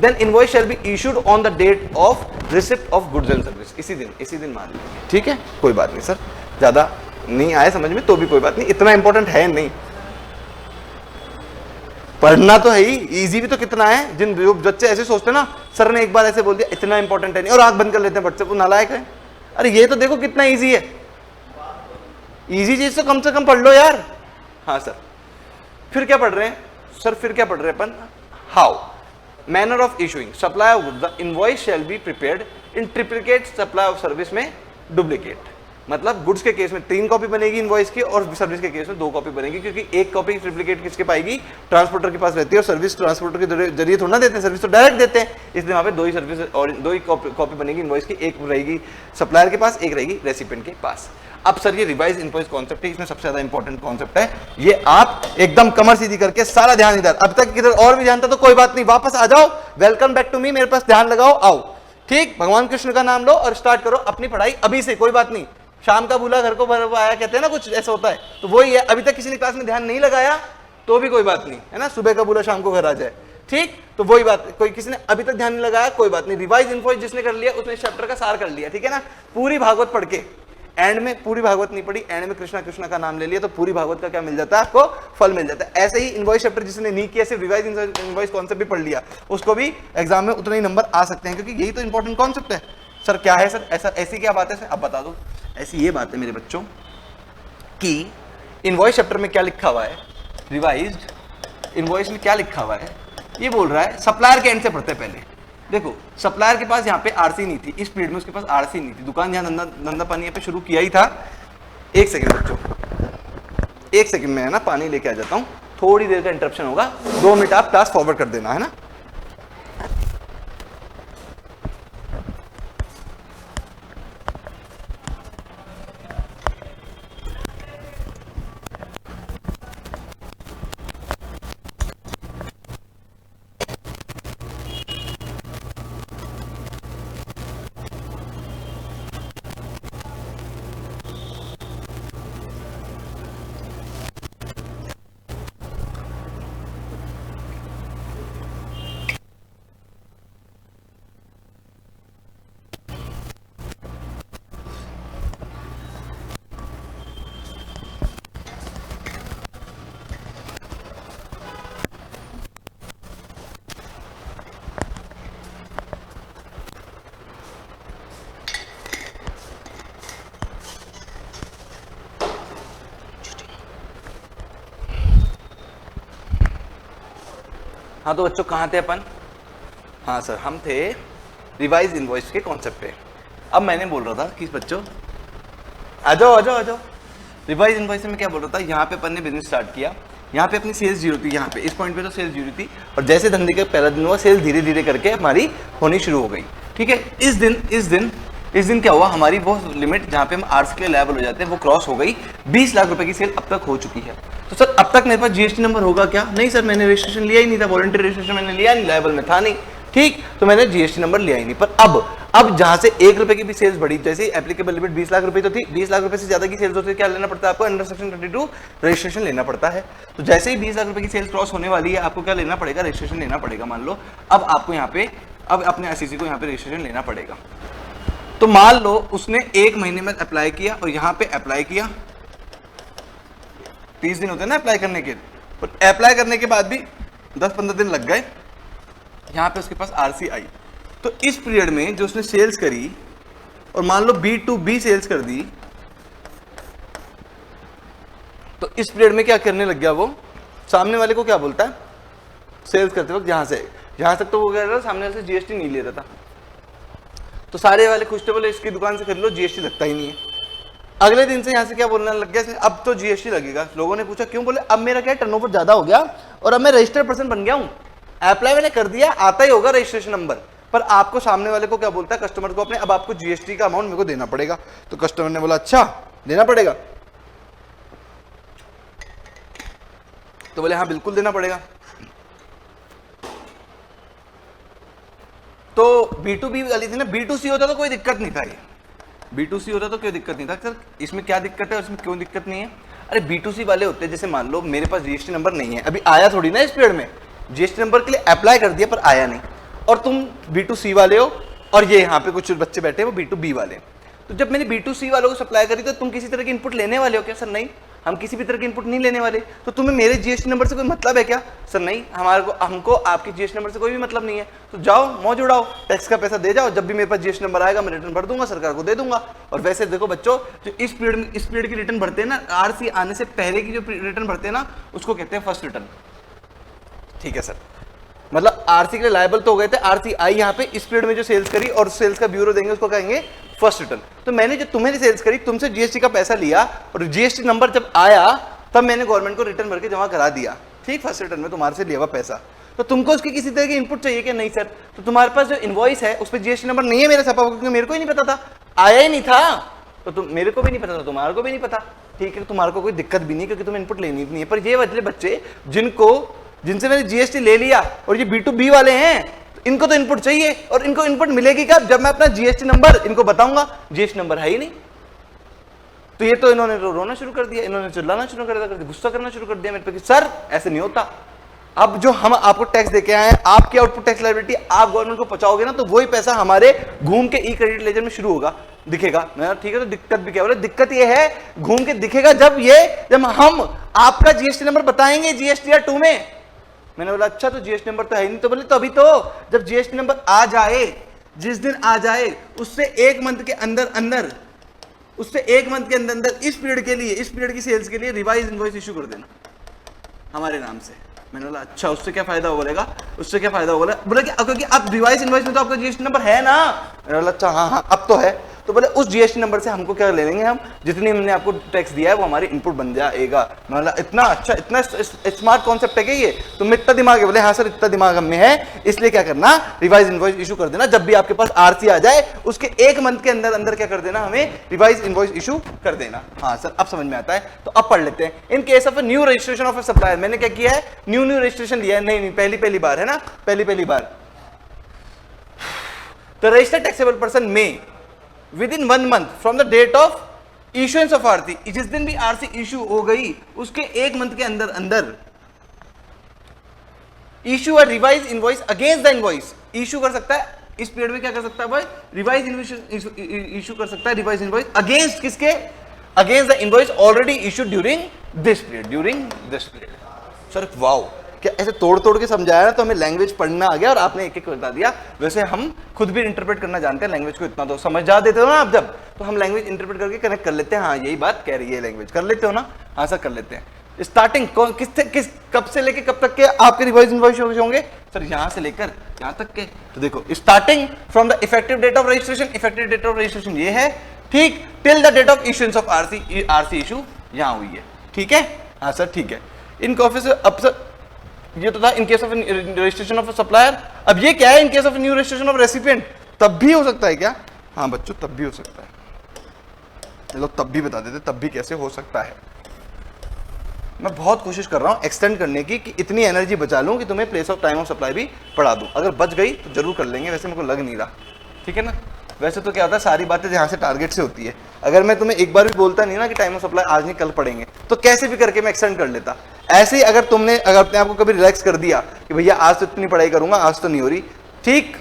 Then invoice shall be issued on the date of receipt of goods and service. इसी दिन मान लीजिए, ठीक है, कोई बात नहीं सर, ज्यादा नहीं आए समझ में तो भी कोई बात नहीं, इतना इंपॉर्टेंट है नहीं, पढ़ना तो है ही। इजी भी तो कितना है, जिन बच्चे ऐसे सोचते हैं ना, सर ने एक बार ऐसे बोल दिया इतना इंपॉर्टेंट है नहीं, और आंख बंद कर लेते हैं बच्चे को, नालायक है। अरे ये तो देखो कितना इजी है, इजी चीज तो कम से कम पढ़ लो यार। हाँ सर, फिर क्या पढ़ रहे हैं सर? फिर क्या पढ़ रहे हैं अपन? How manner of issuing supply of goods, the invoice shall be prepared in triplicate, supply of service में डुप्लीकेट। मतलब गुड्स के केस में 3 कॉपी बनेगी इनवॉइस की, और सर्विस के केस में 2 कॉपी बनेगी, क्योंकि एक कॉपी ट्रिप्लिकेट किसके पाएगी? ट्रांसपोर्टर के पास रहती है, और सर्विस ट्रांसपोर्टर के जरिए थोड़ा ना देते हैं, सर्विस तो डायरेक्ट देते हैं, इसलिए वहां पे 2 ही सर्विस और 2 ही कॉपी बनेगी इनवॉइस की, एक रहेगी सप्लायर के पास, एक रहेगी रेसिपिएंट के पास। अब सर ये रिवाइज इनवॉइस कॉन्सेप्ट है, इसमें सबसे ज्यादा इंपॉर्टेंट कॉन्सेप्ट है ये। आप एकदम कमर सीधी करके सारा ध्यान इधर, अब तक किधर और भी ध्यान था तो कोई बात नहीं, वापस आ जाओ, वेलकम बैक टू मी, मेरे पास ध्यान लगाओ, आओ, ठीक, भगवान कृष्ण का नाम लो और स्टार्ट करो अपनी पढ़ाई अभी से, कोई बात नहीं। शाम का बुला घर को आया कहते हैं ना, कुछ ऐसा होता है, तो वही है। अभी तक किसी ने क्लास में ध्यान नहीं लगाया तो भी कोई बात नहीं है ना, सुबह का बुला शाम को घर आ जाए, ठीक, तो वही बात। कोई किसी ने अभी तक ध्यान नहीं लगाया कोई बात नहीं, रिवाइज इनवॉइस जिसने कर लिया उसने चैप्टर का सार कर लिया, ठीक है ना। पूरी भागवत पढ़ के एंड में, पूरी भागवत नहीं पढ़ी, एंड में कृष्णा कृष्णा का नाम ले लिया, तो पूरी भागवत का क्या मिल जाता है आपको? फल मिल जाता है। ऐसे ही इनवॉइस चैप्टर जिसने नहीं किया, सिर्फ रिवाइज इनवॉइस कॉन्सेप्ट भी पढ़ लिया, उसको भी एग्जाम में उतने ही नंबर आ सकते हैं, क्योंकि यही तो इंपॉर्टेंट कॉन्सेप्ट है। सर क्या है सर? ऐसा ऐसी क्या बात है सर? अब बता दो। ऐसी ये बात है मेरे बच्चों कि इनवॉइस चैप्टर में क्या लिखा हुआ है, रिवाइज्ड इनवॉइस में क्या लिखा हुआ है, ये बोल रहा है सप्लायर के एंड से पढ़ते पहले। देखो सप्लायर के पास यहाँ पे आरसी नहीं थी, इस पीरियड में उसके पास आरसी नहीं थी, दुकान यहाँ धंधा पानी यहाँ पे शुरू किया ही था, एक सेकंड बच्चों, एक सेकंड में है ना पानी लेके आ जाता हूँ, थोड़ी देर का इंटरप्शन होगा, 2 मिनट आप क्लास फॉरवर्ड कर देना है ना। हाँ तो बच्चों कहाँ थे अपन? हाँ सर, हम थे रिवाइज इनवॉइस के कॉन्सेप्ट पे। अब मैंने बोल रहा था कि बच्चों आ जाओ आ जाओ आ जाओ, रिवाइज इनवॉइस में क्या बोल रहा था, यहाँ पे अपन ने बिजनेस स्टार्ट किया, यहाँ पे अपनी सेल्स जीरो थी, यहाँ पे इस पॉइंट पे तो सेल्स जीरो थी, और जैसे धंधे का पहला दिन हुआ सेल्स धीरे धीरे करके हमारी होनी शुरू हो गई। ठीक है, इस दिन क्या हुआ, हमारी वो लिमिट जहाँ पे हम आर्ट्स के लिए लायबल हो जाते हैं वो क्रॉस हो गई, 20 लाख रुपए की सेल अब तक हो चुकी है। तो सर अब तक मेरे पास जीएसटी नंबर होगा क्या? नहीं सर, मैंने रजिस्ट्रेशन लिया ही नहीं था, वॉलंटरी रजिस्ट्रेशन मैंने लिया नहीं, लायबल में था नहीं। ठीक, तो मैंने जीएसटी नंबर लिया ही नहीं। पर अब जहां से 1 रुपए की भी सेल्स बढ़ी, जैसे एप्लीकेबल लिमिट 20 लाख रुपए तो थी, 20 लाख रुपए से ज्यादा की सेल्स होती है, क्या लेना पड़ता है आपको? अंडर सेक्शन 22 रजिस्ट्रेशन लेना पड़ता है। तो जैसे ही 20 लाख रुपए की सेल्स क्रॉस होने वाली है, आपको क्या लेना पड़ेगा? रजिस्ट्रेशन लेना पड़ेगा। मान लो अब आपको यहाँ पे, अब अपने एसईसी को यहाँ पे रजिस्ट्रेशन लेना पड़ेगा। तो मान लो उसने 1 महीने में अप्लाई किया और यहाँ पे अप्लाई किया, 30 दिन होते हैं ना अप्लाई करने के, और अप्लाई करने के बाद भी 10-15 दिन लग गए, यहाँ पे उसके पास आरसी आई। तो इस पीरियड में जो उसने सेल्स करी, और मान लो B2B सेल्स कर दी, तो इस पीरियड में क्या करने लग गया वो, सामने वाले को क्या बोलता है सेल्स करते वक्त, यहां तक तो वो कह रहा था सामने वाले से जीएसटी नहीं ले रहा था, तो सारे वाले खुश थे, बोले इसकी दुकान से खरीद लो, जीएसटी लगता ही नहीं है। अगले दिन से यहाँ से क्या बोलने लग गया, अब तो जीएसटी लगेगा। लोगों ने पूछा क्यों? बोले अब मेरा क्या टर्नओवर ज्यादा हो गया और अब मैं रजिस्टर्ड पर्सन बन गया हूँ, अप्लाई मैंने कर दिया, आता ही होगा रजिस्ट्रेशन नंबर, पर आपको सामने वाले को क्या बोलता है, कस्टमर को अपने, अब आपको जीएसटी का अमाउंट मेरे को देना पड़ेगा। तो कस्टमर ने बोला अच्छा देना पड़ेगा, तो बोले हाँ बिल्कुल देना पड़ेगा। तो B2B वाली थी ना, B2C होता तो कोई दिक्कत नहीं था, ये B2C होता तो कोई दिक्कत नहीं था। सर इसमें क्या दिक्कत है और इसमें क्यों दिक्कत नहीं है? अरे B2C वाले होते हैं, जैसे मान लो मेरे पास जीएसटी नंबर नहीं है, अभी आया थोड़ी ना इस पीरियड में, जीएसटी नंबर के लिए अप्लाई कर दिया पर आया नहीं, और तुम B2C वाले हो, और ये यहाँ पे कुछ बच्चे बैठे हैं वो B2B वाले। तो जब मैंने B2C वालों को सप्लाई करी तो तुम किसी तरह की इनपुट लेने वाले हो क्या? सर नहीं, हम किसी भी तरह की इनपुट नहीं लेने वाले। तो तुम्हें मेरे जीएसटी नंबर से कोई मतलब है क्या? सर नहीं, हमको आपके जीएसटी नंबर से कोई भी मतलब नहीं है। तो जाओ मौज उड़ाओ, टैक्स का पैसा दे जाओ, जब भी मेरे पास जीएसटी नंबर आएगा मैं रिटर्न भर दूंगा, सरकार को दे दूंगा। और वैसे देखो बच्चों, जो इस पीरियड की रिटर्न भरते हैं ना, आरसी आने से पहले की जो रिटर्न भरते हैं ना, उसको कहते हैं फर्स्ट रिटर्न। ठीक है सर, मतलब आरसी के लिए लायबल तो हो गए थे, आरसी आई यहाँ पे इस पीरियड में जो सेल्स करी और सेल्स का ब्यूरो देंगे उसको कहेंगे फर्स्ट रिटर्न। तो मैंने जो तुम्हें सेल्स करी, तुमसे जीएसटी का पैसा लिया, और जीएसटी नंबर जब आया तब मैंने गवर्नमेंट को रिटर्न भर के जमा करा दिया। ठीक, फर्स्ट रिटर्न में तुम्हारे से लिया हुआ पैसा। तो तुमको उसकी किसी तरह की इनपुट चाहिए कि नहीं सर? तो तुम्हारे पास जो इनवॉइस है उस पर जीएसटी नंबर नहीं है मेरा छपा हुआ, क्योंकि मेरे को ही नहीं पता था, आया ही नहीं था, तो तुम, मेरे को भी नहीं पता था, तुम्हारे को भी नहीं पता। ठीक है, तुम्हारे को कोई दिक्कत भी नहीं, क्योंकि तुम्हें इनपुट लेनी नहीं है। पर ये वाले बच्चे जिनसे मैंने जीएसटी ले लिया और ये B2B वाले हैं, इनको तो इनपुट चाहिए, और इनको इनपुट मिलेगी कब? जब मैं अपना जीएसटी नंबर इनको बताऊंगा। जीएसटी नंबर है ही नहीं, तो ये तो इन्होंने रोना शुरू कर दिया, इन्होंने चिल्लाना शुरू कर दिया, गुस्सा करना शुरू कर दिया मेरे पे कि सर ऐसे नहीं होता। अब जो हम आपको टैक्स देके आए हैं, आपकी आउटपुट टैक्स लायबिलिटी आप गवर्नमेंट को पहुंचाओगे ना, तो वही पैसा हमारे घूम के ई क्रेडिट लेजर में शुरू होगा, दिखेगा। मैं ठीक है, तो दिक्कत भी क्या? बोले दिक्कत ये है, घूम के दिखेगा जब हम आपका जीएसटी नंबर बताएंगे GSTR 2 में। मैंने बोला अच्छा, तो जीएसटी नंबर तो है ही नहीं। तो बोले तो अभी तो जब जीएसटी नंबर आ जाए, जिस दिन आ जाए उससे 1 मंथ के अंदर इस पीरियड के लिए, इस पीरियड की सेल्स के लिए रिवाइज इनवॉइस इशू कर देना हमारे नाम से। मैंने बोला अच्छा, उससे क्या फायदा होगा? बोलेगा उससे क्या फायदा होगा? बोला कि क्योंकि अब रिवाइज इनवॉइस में तो आपका जीएसटी नंबर है ना। मैंने बोला अच्छा हाँ अब तो है। तो बोले उस जीएसटी नंबर से हमको क्या ले लेंगे, हम जितनी हमने आपको टैक्स दिया है वो हमारी इनपुट बन जाएगा। मतलब इतना अच्छा, इतना स्मार्ट कॉन्सेप्ट है कि ये तुम्हें इतना दिमाग है? बोले हाँ सर इतना दिमाग हम में है, इसलिए क्या करना, रिवाइज इनवॉइस इशू कर देना। जब भी आपके पास आरसी आ जाए उसके 1 मंथ के अंदर अंदर क्या कर देना, हमें रिवाइज इनवॉइस इशू कर देना। हाँ सर अब समझ में आता है। तो अब पढ़ लेते हैं। इन case of new registration of A supplier, मैंने क्या किया है, न्यू रजिस्ट्रेशन लिया है। नहीं पहली बार है ना, पहली बार। The registered taxable person may within 1 month from the date of issuance of RC, जिस दिन भी RC इशू हो गई उसके 1 मंथ के अंदर अंदर issue a revise invoice against the invoice, issue कर सकता है। इस पीरियड में क्या कर सकता है भाई, रिवाइज इनवॉइस इशू कर सकता है। रिवाइज इनवॉइस अगेंस्ट किसके, against the invoice already issue during this period. Sir wow, क्या ऐसे तोड़ के समझाया ना, तो हमें लैंग्वेज पढ़ना आ गया और आपने एक बता दिया। वैसे हम खुद भी इंटरप्रेट करना जानते हैं, लैंग्वेज को इतना तो समझ जा देते हो ना आप, जब तो हम लैंग्वेज इंटरप्रेट करके कनेक्ट कर लेते हैं। हाँ यही बात कह रही है लैंग्वेज, कर लेते हो ना? हाँ सर कर लेते हैं। स्टार्टिंग कब से लेके कब तक के आपके रिवाइज इनवॉइस होंगे सर? यहां से लेकर यहां तक के। तो देखो starting from the effective date of registration, effective date of registration ये है, ठीक, till the date of issuance of RC issue यहां हुई है, ठीक है? हाँ सर ठीक है। इन ऑफिस अब सर ये तो था इन case of registration of supplier. अब ये क्या है, in case of new registration of recipient, तब भी हो सकता है क्या? हाँ बच्चों तब भी हो सकता है। चलो तब भी बता देते, तब भी कैसे हो सकता है। मैं बहुत कोशिश कर रहा हूँ एक्सटेंड करने की, कि इतनी एनर्जी बचा लूँ कि तुम्हें place of time of supply भी पढ़ा दूँ। अगर बच गई तो जरूर कर लेंगे, वैसे मेरे को लग नहीं रहा, ठीक है ना? वैसे तो क्या होता है, सारी बातें जहाँ से टारगेट से होती है। अगर मैं तुम्हें एक बार भी बोलता नहीं ना कि टाइम ऑफ सप्लाई आज नहीं कल पढ़ेंगे, तो कैसे भी करके मैं एक्सटेंड कर लेता। ऐसे ही अगर तुमने अपने आप को कभी रिलैक्स कर दिया कि भैया आज तो इतनी पढ़ाई करूंगा, आज तो नहीं हो रही, ठीक,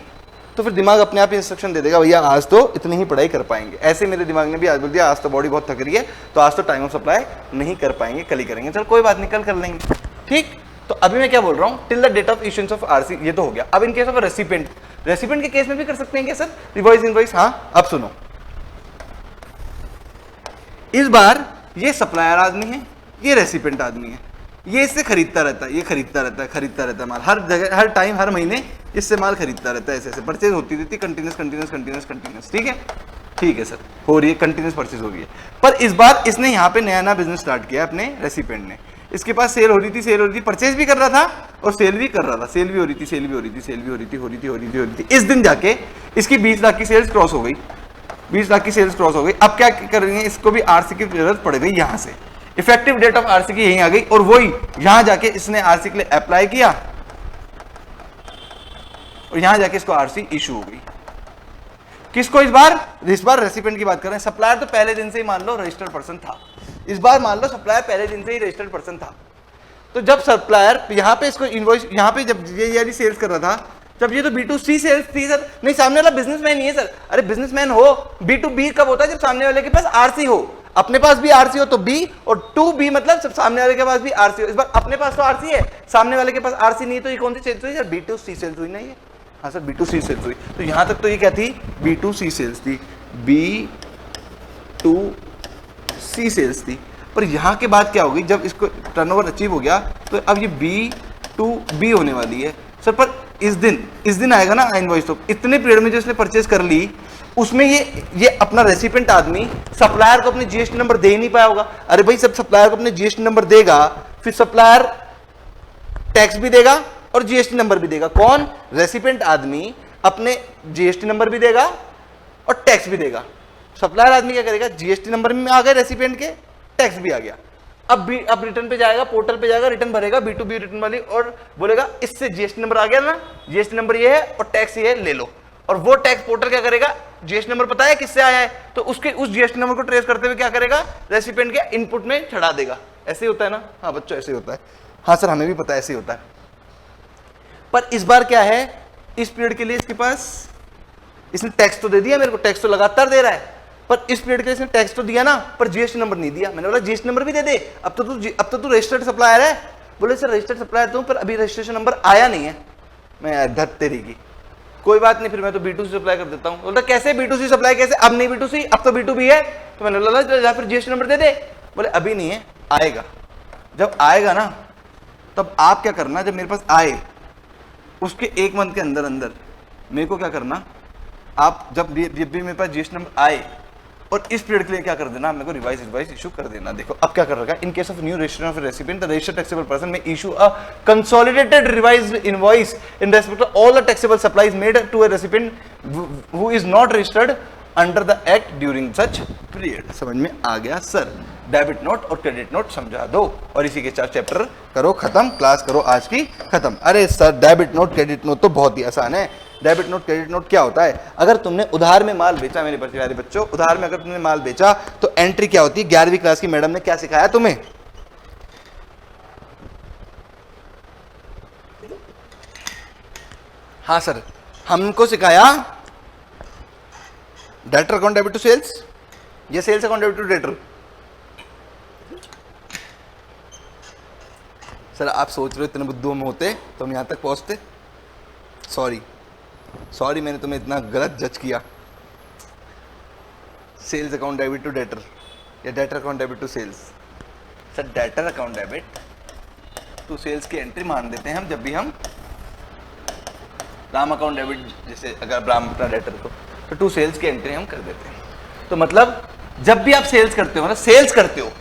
तो फिर दिमाग अपने आप इंस्ट्रक्शन दे देगा, भैया आज तो इतनी ही पढ़ाई कर पाएंगे। ऐसे मेरे दिमाग ने भी आज बोल दिया आज तो बॉडी बहुत थक रही है, तो आज तो टाइम ऑफ सप्लाई नहीं कर पाएंगे, कल ही करेंगे। चल कोई बात नहीं, कल कर लेंगे, ठीक। तो अभी मैं क्या बोल रहा हूँ, till the date of issuance of RC, ये तो हो गया। अब in case of recipient, recipient के केस में भी कर सकते हैं क्या सर रिवाइज इनवॉइस? हाँ अब सुनो, इस बार ये सप्लायर आदमी है, ये रेसिपिएंट आदमी है, ये इससे खरीदता रहता है, ये खरीदता रहता है माल, हर जगह हर टाइम हर महीने इससे माल खरीदता रहता है, ऐसे परचेज होती रहती है, कंटिन्यूस, ठीक है सर, हो रही है, कंटिन्यूस परचेज हो रही है। पर इस बार इसने यहाँ पे नया बिजनेस स्टार्ट किया अपने रेसिपिएंट ने, इसके पास सेल हो रही थी, परचेज भी कर रहा था और सेल भी कर रहा था, सेल भी हो रही थी। इस दिन जाके इसकी 20 लाख की सेल्स क्रॉस हो गई, 20 लाख की सेल्स क्रॉस हो गई। अब क्या कर रही है, इसको भी आरसी की जरूरत पड़ गई, यहाँ से इफेक्टिव डेट ऑफ आरसी की यहीं आ गई, और वही यहां जाके इसने आरसी के लिए अप्लाई किया और यहां जाके इसको आरसी इशू हो गई। किसको? इस बार रेसिपिएंट की बात कर रहे हैं। सप्लायर तो पहले दिन से ही मान लो रजिस्टर्ड पर्सन था, इस बार मान लो सप्लायर पहले दिन से ही रजिस्टर्ड पर्सन था। तो जब सप्लायर यहां पे इसको इनवॉइस, यहां पे जब ये सेल्स कर रहा था, जब ये तो B2C सेल्स थी सर, नहीं सामने वाला बिजनेसमैन नहीं है सर। अरे बिजनेसमैन हो, B2B कब होता है? जब सामने वाले के पास आरसी हो, अपने पास भी आरसी हो तो B, और 2B मतलब सब सामने वाले के पास भी आरसी हो। इस बार अपने पास तो आरसी है, सामने वाले के पास आरसी नहीं है, तो ये कौन सी सेल्स हुई सर? B2C सेल्स हुई ना ये? हाँ सर B2C सेल्स हुई। तो यहां तक तो ये क्या थी? B2C सेल्स थी, B2C सेल्स थी। पर यहां के बाद क्या होगी, जब इसको टर्नओवर अचीव हो गया तो अब ये B2B होने वाली है सर। पर इस दिन आएगा ना इनवॉइस, तो इतने पीरियड में जो इसने परचेज कर ली, उसमें ये अपना रेसिपिएंट आदमी सप्लायर को अपने जीएसटी नंबर दे ही नहीं पाया होगा। अरे भाई सब सप्लायर को अपने जीएसटी नंबर देगा, फिर सप्लायर टैक्स भी देगा और जीएसटी नंबर भी देगा। कौन? रेसिपिएंट आदमी अपने जीएसटी नंबर भी देगा और टैक्स भी देगा। सप्लायर आदमी क्या करेगा? जीएसटी नंबर में आ गए रेसिपिएंट के, टैक्स भी आ गया। अब रिटर्न पे जाएगा, पोर्टल पे जाएगा, रिटर्न भरेगा B2B रिटर्न वाली, और बोलेगा इससे जीएसटी नंबर आ गया ना, जीएसटी नंबर ये है और टैक्स ये है, ले लो। और वो टैक्स पोर्टल क्या करेगा? जीएसटी नंबर पता है किससे आया है, तो उसके उस जीएसटी नंबर को ट्रेस करते हुए क्या करेगा? रेसिपिएंट के इनपुट में चढ़ा देगा। ऐसे ही होता है ना? हाँ बच्चों ऐसे ही होता है। हाँ सर हमें भी पता है ऐसे ही होता है। पर इस बार क्या है, इस पीरियड के लिए इसके पास, इसने टैक्स तो दे दिया मेरे को, टैक्स तो लगातार दे रहा है, पर इस पीरियड के लिए इसने टैक्स तो दिया ना, पर जीएसटी नंबर नहीं दिया। मैंने बोला जीएसटी नंबर भी दे दे, अब तो तू रजिस्टर्ड सप्लायर है। बोले सर रजिस्टर्ड सप्लायर तो, पर अभी रजिस्ट्रेशन नंबर आया नहीं है। मैं धत तेरी की, कोई बात नहीं, फिर मैं तो B2C सप्लाई कर देता हूँ। बोलता कैसे B2C सप्लाई कैसे? अब नहीं B2C, अब तो B2B है। तो मैंने बोला फिर जीएसटी नंबर दे दे। बोले अभी नहीं है, आएगा। जब आएगा ना, तब आप क्या करना, जब मेरे पास आए उसके 1 मंथ के अंदर अंदर मेरे को क्या करना, आप जब भी मेरे पास जीएसटी नंबर आए और इस पीरियड के लिए क्या कर देना, मेरे को रिवाइज इशू कर देना। देखो अब क्या कर रखा है, in case of new registration of recipient the registered taxable person may issue a consolidated revised invoice in respect of all the taxable supplies made to a recipient who is not registered under the act during such period. समझ में आ गया sir? Debit note और credit note समझा दो और इसी के 4 चैप्टर करो खत्म, क्लास करो आज की खत्म। अरे sir debit note credit note तो बहुत ही आसान है। डेबिट नोट क्रेडिट नोट क्या होता है? अगर तुमने उधार में माल बेचा, मेरे प्यारे बच्चों, उधार में अगर तुमने माल बेचा तो एंट्री क्या होती है? 11वीं क्लास की मैडम ने क्या सिखाया तुम्हें? हाँ सर, हमको सिखाया debtor account debit to sales या sales account debit to debtor. Sir आप सोच रहे हो इतने बुद्धू में होते तो हम यहां तक पहुंचते? सॉरी मैंने तुम्हें इतना गलत जज किया। Sales account debit to debtor या debtor account debit to sales. Sir debtor account debit to sales की एंट्री मान देते हैं हम जब भी हम राम अकाउंट डेबिट, जैसे अगर राम अपना डेटर तो टू सेल्स की एंट्री हम कर देते हैं। तो मतलब जब भी आप सेल्स करते हो ना, सेल्स करते हो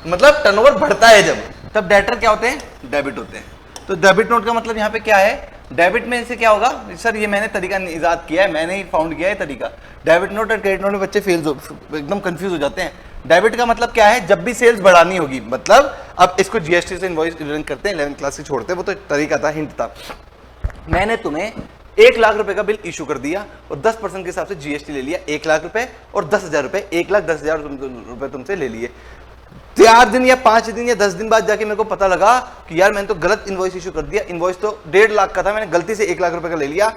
मतलब टर्नओवर बढ़ता है जब, तब डेटर क्या होते हैं? डेबिट होते हैं। तो डेबिट नोट का मतलब यहाँ पे क्या है? डेबिट में से क्या होगा? सर ये मैंने तरीका इजाद किया है, मैंने ही फाउंड किया है तरीका। डेबिट नोट और क्रेडिट नोट में बच्चे एकदम कंफ्यूज हो जाते हैं। डेबिट का मतलब क्या है? जब भी सेल्स बढ़ानी होगी, मतलब अब इसको जीएसटी से इनवॉइस रिटर्न करते हैं, 11th क्लास से छोड़ते हैं, वो तो तरीका था, हिंट था। मैंने तुम्हें 1 लाख रुपए का बिल इशू कर दिया और 10% के हिसाब से जीएसटी ले लिया, 1 लाख रुपए और 10,000 रुपए, 1,10,000 रुपए तुमसे ले लिए। 4 दिन या 5 दिन या 10 दिन बाद जाके मेरे को पता लगा कि यार मैंने तो गलत इनवॉइस इशू कर दिया, इनवॉइस तो 1.5 लाख का था, मैंने गलती से 1 लाख रुपए का ले लिया।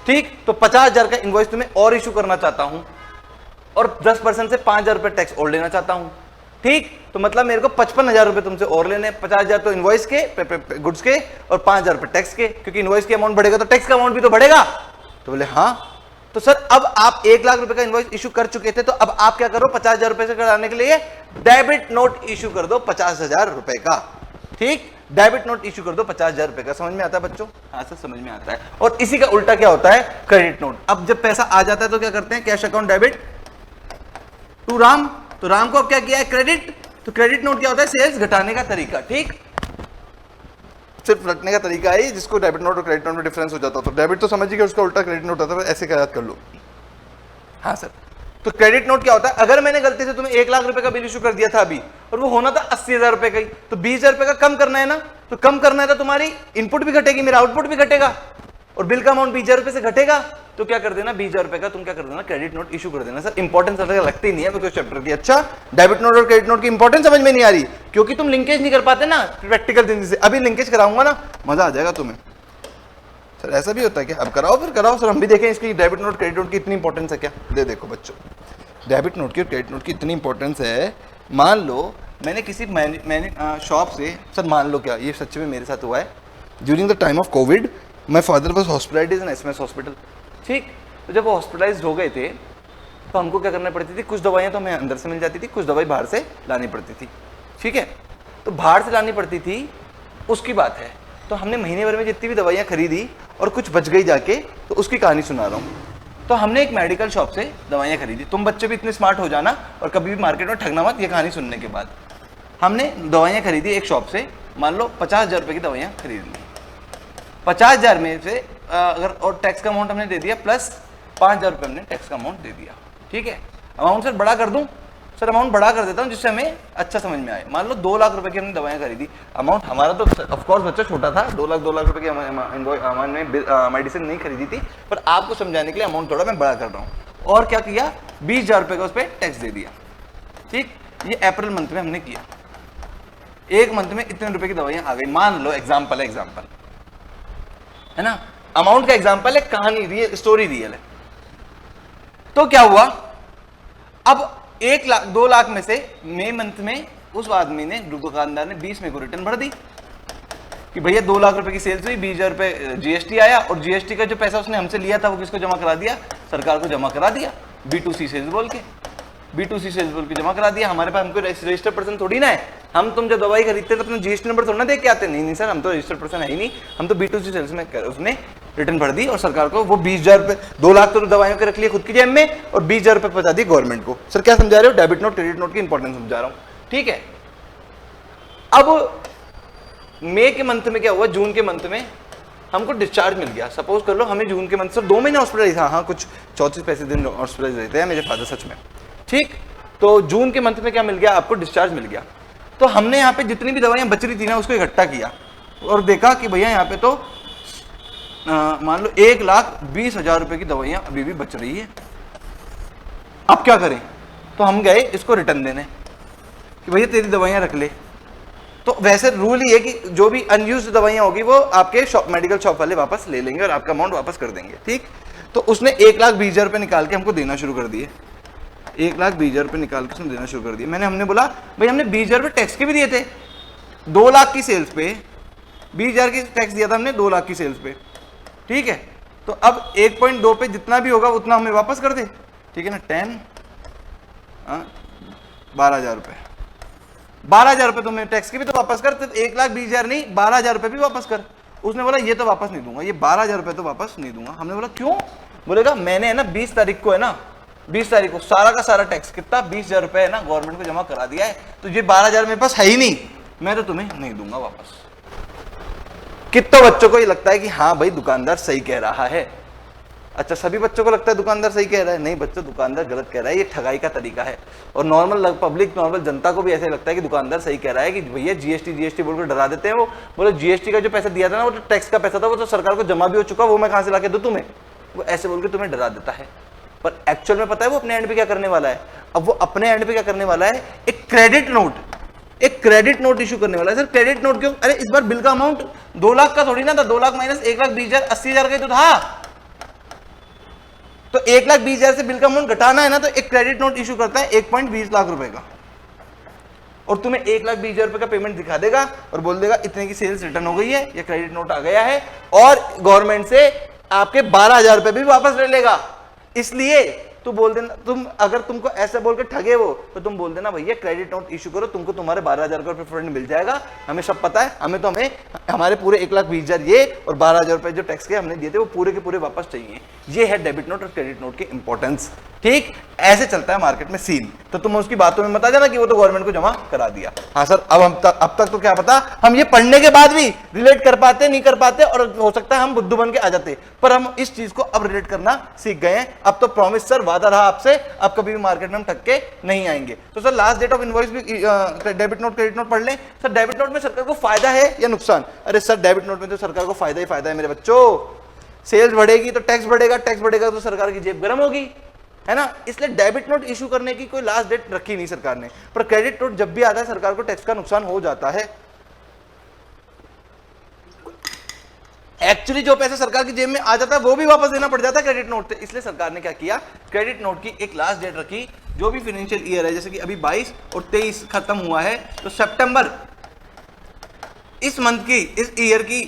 ठीक, तो 50,000 का इनवॉइस तुम्हें और इशू करना चाहता हूं और 10% से 5,000 रुपए टैक्स और लेना चाहता हूं। ठीक, तो मतलब मेरे को 55,000 रुपए तुमसे और लेने, 50,000 तो इनवॉइस के गुड्स के और 5,000 रुपए टैक्स के, क्योंकि इनवॉइस की अमाउंट बढ़ेगा तो टैक्स का अमाउंट भी तो बढ़ेगा। तो बोले हाँ। तो सर अब आप 1 लाख रुपए का इनवॉइस इशू कर चुके थे, तो अब आप क्या करो? 50,000 रुपए से कराने के लिए डेबिट नोट इशू कर दो 50,000 रुपए का। ठीक, डेबिट नोट इशू कर दो 50,000 रुपए का। समझ में आता है बच्चों? हाँ सर समझ में आता है। और इसी का उल्टा क्या होता है? Credit note. अब जब पैसा आ जाता है तो क्या करते हैं? Cash account debit to Ram, तो राम को अब क्या किया है? क्रेडिट। तो क्रेडिट नोट क्या होता है? सेल्स घटाने का तरीका। ठीक, सिर्फ रटने का तरीका है जिसको डेबिट नोट और क्रेडिट नोट में डिफरेंस हो जाता है। तो डेबिट तो समझिए कि उसका उल्टा क्रेडिट नोट होता है, ऐसे क्या याद कर लो। हाँ सर, तो क्रेडिट नोट क्या होता है? अगर मैंने गलती से तुम्हें 1 लाख रुपए का बिल इशू कर दिया था अभी और वो होना था 80,000 रुपए का ही, तो 20,000 रुपए का कम करना है ना, तो कम करना है तो तुम्हारी इनपुट भी घटेगी, मेरा आउटपुट भी घटेगा और बिल का अमाउंट 20,000 रुपए से घटेगा। तो क्या कर देना? 20,000 रुपए का तुम क्या कर देना? क्रेडिट नोट इशू कर देना। सर इंपॉर्टेंस लगती ही नहीं है चैप्टर की। अच्छा, डेबिट नोट और क्रेडिट नोट की इंपॉर्टेंस समझ में नहीं आ रही क्योंकि तुम लिंकेज नहीं कर पाते ना प्रैक्टिकल जिंदगी से। अभी लिंकेज कराऊंगा ना, मजा आ जाएगा तुम्हें। सर ऐसा भी होता है क्या? अब कराओ, फिर कराओ सर, हम भी देखें इसकी डेबिट नोट क्रेडिट नोट की इतनी इंपॉर्टेंस है क्या। देखो बच्चों, डेबिट नोट की और क्रेडिट नोट की इतनी इंपॉर्टेंस है। मान लो मैंने किसी शॉप से, सर मान लो क्या, ये सच में मेरे साथ हुआ है during the time of Covid. My father was hospitalised in SMS hospital. ठीक, तो जब वो हॉस्पिटलाइज्ड हो गए थे तो हमको क्या करना पड़ती थी? कुछ दवाइयाँ तो हमें अंदर से मिल जाती थी, कुछ दवाई बाहर से लानी पड़ती थी। ठीक है, तो बाहर से लानी पड़ती थी उसकी बात है। तो हमने महीने भर में जितनी भी दवाइयाँ खरीदी और कुछ बच गई जाके, तो उसकी कहानी सुना रहा हूँ। तो हमने एक मेडिकल शॉप से दवाइयाँ खरीदी। तुम बच्चे भी इतने स्मार्ट हो जाना और कभी भी मार्केट में ठगना मत, ये कहानी सुनने के बाद। हमने दवाइयाँ खरीदी एक शॉप से, मान लो 50,000 रुपये की दवाइयाँ खरीद ली। 50,000 में से अगर और टैक्स का अमाउंट हमने दे दिया प्लस 5,000 रुपये हमने टैक्स का अमाउंट दे दिया। ठीक है, अमाउंट सर बड़ा कर दूं? सर अमाउंट बड़ा कर देता हूं जिससे हमें अच्छा समझ में आए। मान लो 2 लाख रुपए की हमने दवाइयाँ खरीदी। अमाउंट हमारा तो ऑफकोर्स बच्चा छोटा था, 2 लाख रुपए की हमने मेडिसिन नहीं खरीदी थी, पर आपको समझाने के लिए अमाउंट थोड़ा मैं बड़ा कर रहा हूँ। और क्या किया? 20,000 रुपये का उस पर टैक्स दे दिया। ठीक, ये अप्रैल मंथ में हमने किया। एक मंथ में इतने रुपए की दवाइयाँ आ गई। मान लो एग्जाम्पल है ना, अमाउंट का एग्जाम्पल है, कहानी रियल, स्टोरी रियल है। तो क्या हुआ? अब 1 लाख 2 लाख में से मई मंथ में उस आदमी ने, दुकानदार ने 20 मई को रिटर्न भर दी कि भैया 2 लाख रुपए की सेल्स हुई, 20,000 रुपए जीएसटी आया और जीएसटी का जो पैसा उसने हमसे लिया था वो किसको जमा करा दिया? सरकार को जमा करा दिया। B2C सेल्स बोल के जमा करा दिया। हमारे पास, हमको रजिस्टर्ड पर्सन थोड़ी ना है। हम तुम जब दवाई खरीदते तो अपना जीएसटी नंबर थोड़ा ना देख के आते। नहीं सर, हम तो रजिस्टर्ड पर्सन है ही नहीं, हम तो B2C सेल्स में उसने रिटर्न भर दी और सरकार को वो 20,000 रुपए, 2 लाख तो दवाइयों के रख लिए खुद की जेब में और 20,000 रुपए पहुंचा दी गवर्नमेंट को। सर क्या समझा रहे हो? डेबिट नोट क्रेडिट नोट की इंपॉर्टेंस समझा रहा हूं, ठीक है। अब मई के मंथ में क्या हुआ, जून के मंथ में हमको डिस्चार्ज मिल गया। सपोज कर लो हमें जून के मंथ से 2 महीने हॉस्पिटल था, हाँ कुछ 34-35 दिन हॉस्पिटल रहते हैं मेरे फादर सच में, ठीक। तो जून के मंथ में क्या मिल गया आपको? डिस्चार्ज मिल गया। तो हमने यहाँ पे जितनी भी दवाइयाँ बच रही थी ना उसको इकट्ठा किया और देखा कि भैया यहाँ पे तो मान लो 1,20,000 रुपए की दवाइयाँ अभी भी बच रही है। अब क्या करें? तो हम गए इसको रिटर्न देने कि भैया तेरी दवाइयाँ रख ले। तो वैसे रूल ही है कि जो भी अनयूज्ड दवाइयाँ होगी वो आपके शॉप, मेडिकल शॉप वाले वापस ले लेंगे और आपका अमाउंट वापस कर देंगे, ठीक। तो उसने 1,20,000 रुपए निकाल के हमको देना शुरू कर दिए। 1,20,000 रुपए निकाल के उसने देना शुरू कर दिया। हमने बोला भाई हमने 20,000 रुपए टैक्स के भी दिए थे, 2 लाख की सेल्स पे 20,000 की टैक्स दिया था हमने 2 लाख की सेल्स पे, ठीक है। तो अब 1.2 पे जितना भी होगा उतना हमें वापस कर दे, ठीक है ना। 12,000 रुपए, 12,000 रुपए तुम्हें टैक्स के भी तो वापस कर, 1,20,000 नहीं 12,000 रुपए भी वापस कर। उसने बोला ये तो वापस नहीं दूंगा, ये 12,000 रुपए तो वापस नहीं दूंगा। हमने बोला क्यों? बोलेगा मैंने है ना 20 तारीख को है ना 20 तारीख को सारा का सारा टैक्स कितना 20,000 रुपए है ना गवर्नमेंट को जमा करा दिया है, तो ये 12,000 मेरे पास है ही नहीं, मैं तो तुम्हें नहीं दूंगा वापस। कितने बच्चों को ये लगता है कि हाँ भाई दुकानदार सही कह रहा है? अच्छा सभी बच्चों को लगता है दुकानदार सही कह रहा है? नहीं बच्चों, दुकानदार गलत कह रहा है, ये ठगाई का तरीका है। और नॉर्मल पब्लिक, नॉर्मल जनता को भी ऐसे लगता है कि दुकानदार सही कह रहा है कि भैया जीएसटी बोल कर डरा देते हैं। वो बोले जीएसटी का जो पैसा दिया था ना वो तो टैक्स का पैसा था, वो तो सरकार को जमा भी हो चुका, वो मैं कहाँ से ला के दूं तुम्हें? वो ऐसे बोल के तुम्हें डरा देता है, पर एक्चुअल में पता है वो अपने एंड पे क्या करने वाला है? अब वो अपने एंड पे क्या करने वाला है? एक क्रेडिट नोट इशू करने वाला है। सर क्रेडिट नोट क्यों? अरे इस बार बिल का अमाउंट 2 लाख का थोड़ी ना था, 2 लाख माइनस 1,20,000 80,000 का ही तो था। तो 1,20,000 से बिल का अमाउंट घटाना है ना, तो एक क्रेडिट नोट इशू करता है 1.20 लाख रुपए का, और तुम्हें 1,20,000 रुपए का पेमेंट दिखा देगा और बोल देगा इतने की सेल्स रिटर्न हो गई है, ये क्रेडिट नोट आ गया है, और गवर्नमेंट से आपके 12,000 रुपए भी वापस ले लेगा। इसलिए तू बोल देना, तुम अगर तुमको ऐसा बोल के ठगे वो, तो तुम बोल देना भैया क्रेडिट नोट इशू करो, तुमको तुम्हारे 12,000 का रिफंड मिल जाएगा। हमें सब पता है, हमें हमारे पूरे 1,20,000 ये और 12,000 रुपए जो टैक्स के हमने दिए थे वो पूरे के पूरे वापस चाहिए। ये है डेबिट नोट और क्रेडिट नोट की इंपॉर्टेंस, ठीक। ऐसे चलता है मार्केट में सीन। तो तुम उसकी बातों में मत आ जाना कि वो तो गवर्नमेंट को जमा करा दिया। हाँ सर, अब तक तो क्या पता, हम ये पढ़ने के बाद भी रिलेट कर पाते नहीं कर पाते, और हो सकता है हम बुद्धू बन के आ जाते, पर हम इस चीज को अब रिलेट करना सीख गए हैं। अब तो प्रॉमिस सर, वादा रहा आपसे, अब कभी भी मार्केट में हम ठग के नहीं आएंगे। तो sir last date of invoice भी डेबिट नोट क्रेडिट नोट पढ़ लें। सर डेबिट नोट में सरकार को फायदा है या नुकसान? अरे सर डेबिट नोट में तो सरकार को फायदा ही फायदा है मेरे बच्चों। सेल्स बढ़ेगी तो टैक्स बढ़ेगा, टैक्स बढ़ेगा तो सरकार की जेब गर्म होगी, है ना। इसलिए डेबिट नोट इशू करने की कोई लास्ट डेट रखी नहीं सरकार ने, पर क्रेडिट नोट जब भी आता है सरकार को टैक्स का नुकसान हो जाता है। एक्चुअली जो पैसा सरकार की जेब में आ जाता है वो भी वापस देना पड़ जाता है क्रेडिट नोट से। इसलिए सरकार ने क्या किया, क्रेडिट नोट की एक लास्ट डेट रखी, जो भी फाइनेंशियल ईयर है, जैसे कि अभी 22 और 23 खत्म हुआ है, तो सितंबर इस मंथ की, इस ईयर की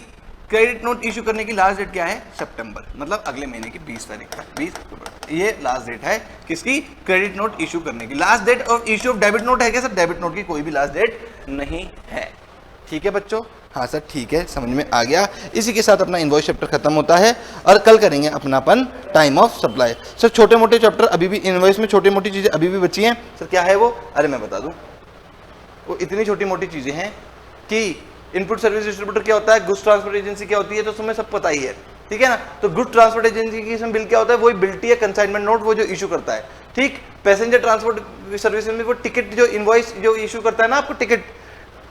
क्रेडिट नोट इशू करने की लास्ट डेट क्या है? सितंबर, मतलब अगले महीने की 20 तारीख तक, 20 अक्टूबर, ये लास्ट डेट है किसकी? क्रेडिट नोट इशू करने की। Last date of issue of debit note है क्या सर? डेबिट नोट की कोई भी लास्ट डेट नहीं है, ठीक है बच्चों। हाँ सर ठीक है, समझ में आ गया। इसी के साथ अपना इनवॉइस चैप्टर खत्म होता है और कल करेंगे अपनापन टाइम ऑफ सप्लाई। सर छोटे मोटे चैप्टर अभी भी इनवॉइस में, छोटी मोटी चीजें अभी भी बची हैं सर। क्या है वो? अरे मैं बता दूं, वो इतनी छोटी मोटी चीजें हैं कि इनपुट सर्विस डिस्ट्रीब्यूटर क्या होता है, गुड्स ट्रांसपोर्ट एजेंसी क्या होती है, तो तुम्हें सब पता ही है, ठीक है ना। तो गुड ट्रांसपोर्ट एजेंसी की इसमें बिल क्या होता है? वही बिल्टी या कंसाइनमेंट नोट, वो जो इशू करता है, ठीक। पैसेंजर ट्रांसपोर्ट सर्विस में वो टिकट जो इनवॉइस जो इशू करता है ना आपको, टिकट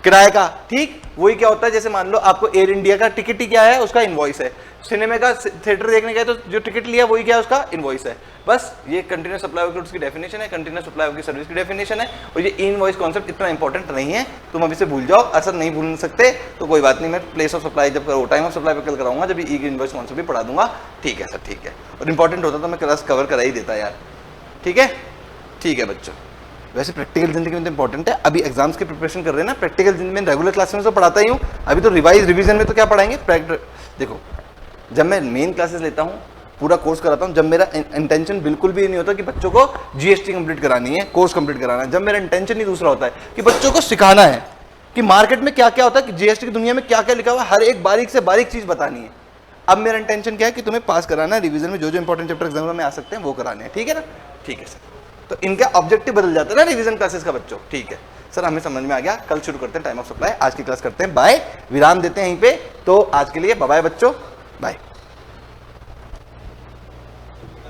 किराए का, ठीक, वही क्या होता है। जैसे मान लो आपको एयर इंडिया का टिकट ही क्या है? उसका इनवॉइस है। सिनेमा का थिएटर देखने गए तो जो टिकट लिया वही क्या है? उसका इनवॉइस है। बस ये कंटिन्यूअस सप्लाई ऑफ गुड्स की डेफिनेशन है, कंटिन्यूअस सप्लाई ऑफ सर्विस की डेफिनेशन है। और ये इनवॉइस कॉन्सेप्ट इतना इंपॉर्टेंट नहीं है, तुम अभी से भूल जाओ। असर नहीं भूल सकते तो कोई बात नहीं, मैं प्लेस ऑफ सप्लाई जब करो, टाइम ऑफ सप्लाई पे कल कराऊंगा, जब ई इनवॉइस कॉन्सेप्ट भी पढ़ा दूंगा, ठीक है सर, ठीक है। और इंपॉर्टेंट होता तो मैं क्लास कवर करा ही देता यार, ठीक है, ठीक है बच्चों। वैसे प्रैक्टिकल जिंदगी में तो इंपॉर्टेंट है। अभी एग्जाम्स की प्रिपरेशन कर रहे हैं ना, प्रैक्टिकल जिंदगी में रेगुलर क्लास में तो पढ़ाता ही हूँ, अभी तो रिवीजन में तो क्या पढ़ाएंगे? देखो जब मैं मेन क्लासेस लेता हूँ, पूरा कोर्स कराता हूँ, जब मेरा इंटेंशन बिल्कुल भी नहीं होता कि बच्चों को जीएसटी कंप्लीट करानी है, कोर्स कंप्लीट कराना है, जब मेरा इंटेंशन ही दूसरा होता है कि बच्चों को सिखाना है कि मार्केट में क्या क्या होता है, कि जीएसटी की दुनिया में क्या क्या लिखा हुआ है, हर एक बारीक से बारीक चीज बतानी है। अब मेरा इंटेंशन क्या है कि तुम्हें पास कराना है, रिवीजन में जो जो इंपॉर्टेंट चैप्टर एग्जाम में आ सकते हैं वो कराने हैं, ठीक है ना? ठीक है सर, तो इनका ऑब्जेक्टिव बदल जाता है ना रिवीजन क्लासेस का बच्चों, ठीक है सर, हमें समझ में आ गया। कल शुरू करते हैं टाइम ऑफ सप्लाई, आज की क्लास करते हैं बाय, विराम देते हैं यहीं पे। तो आज के लिए बाय बाय बच्चों, बाय।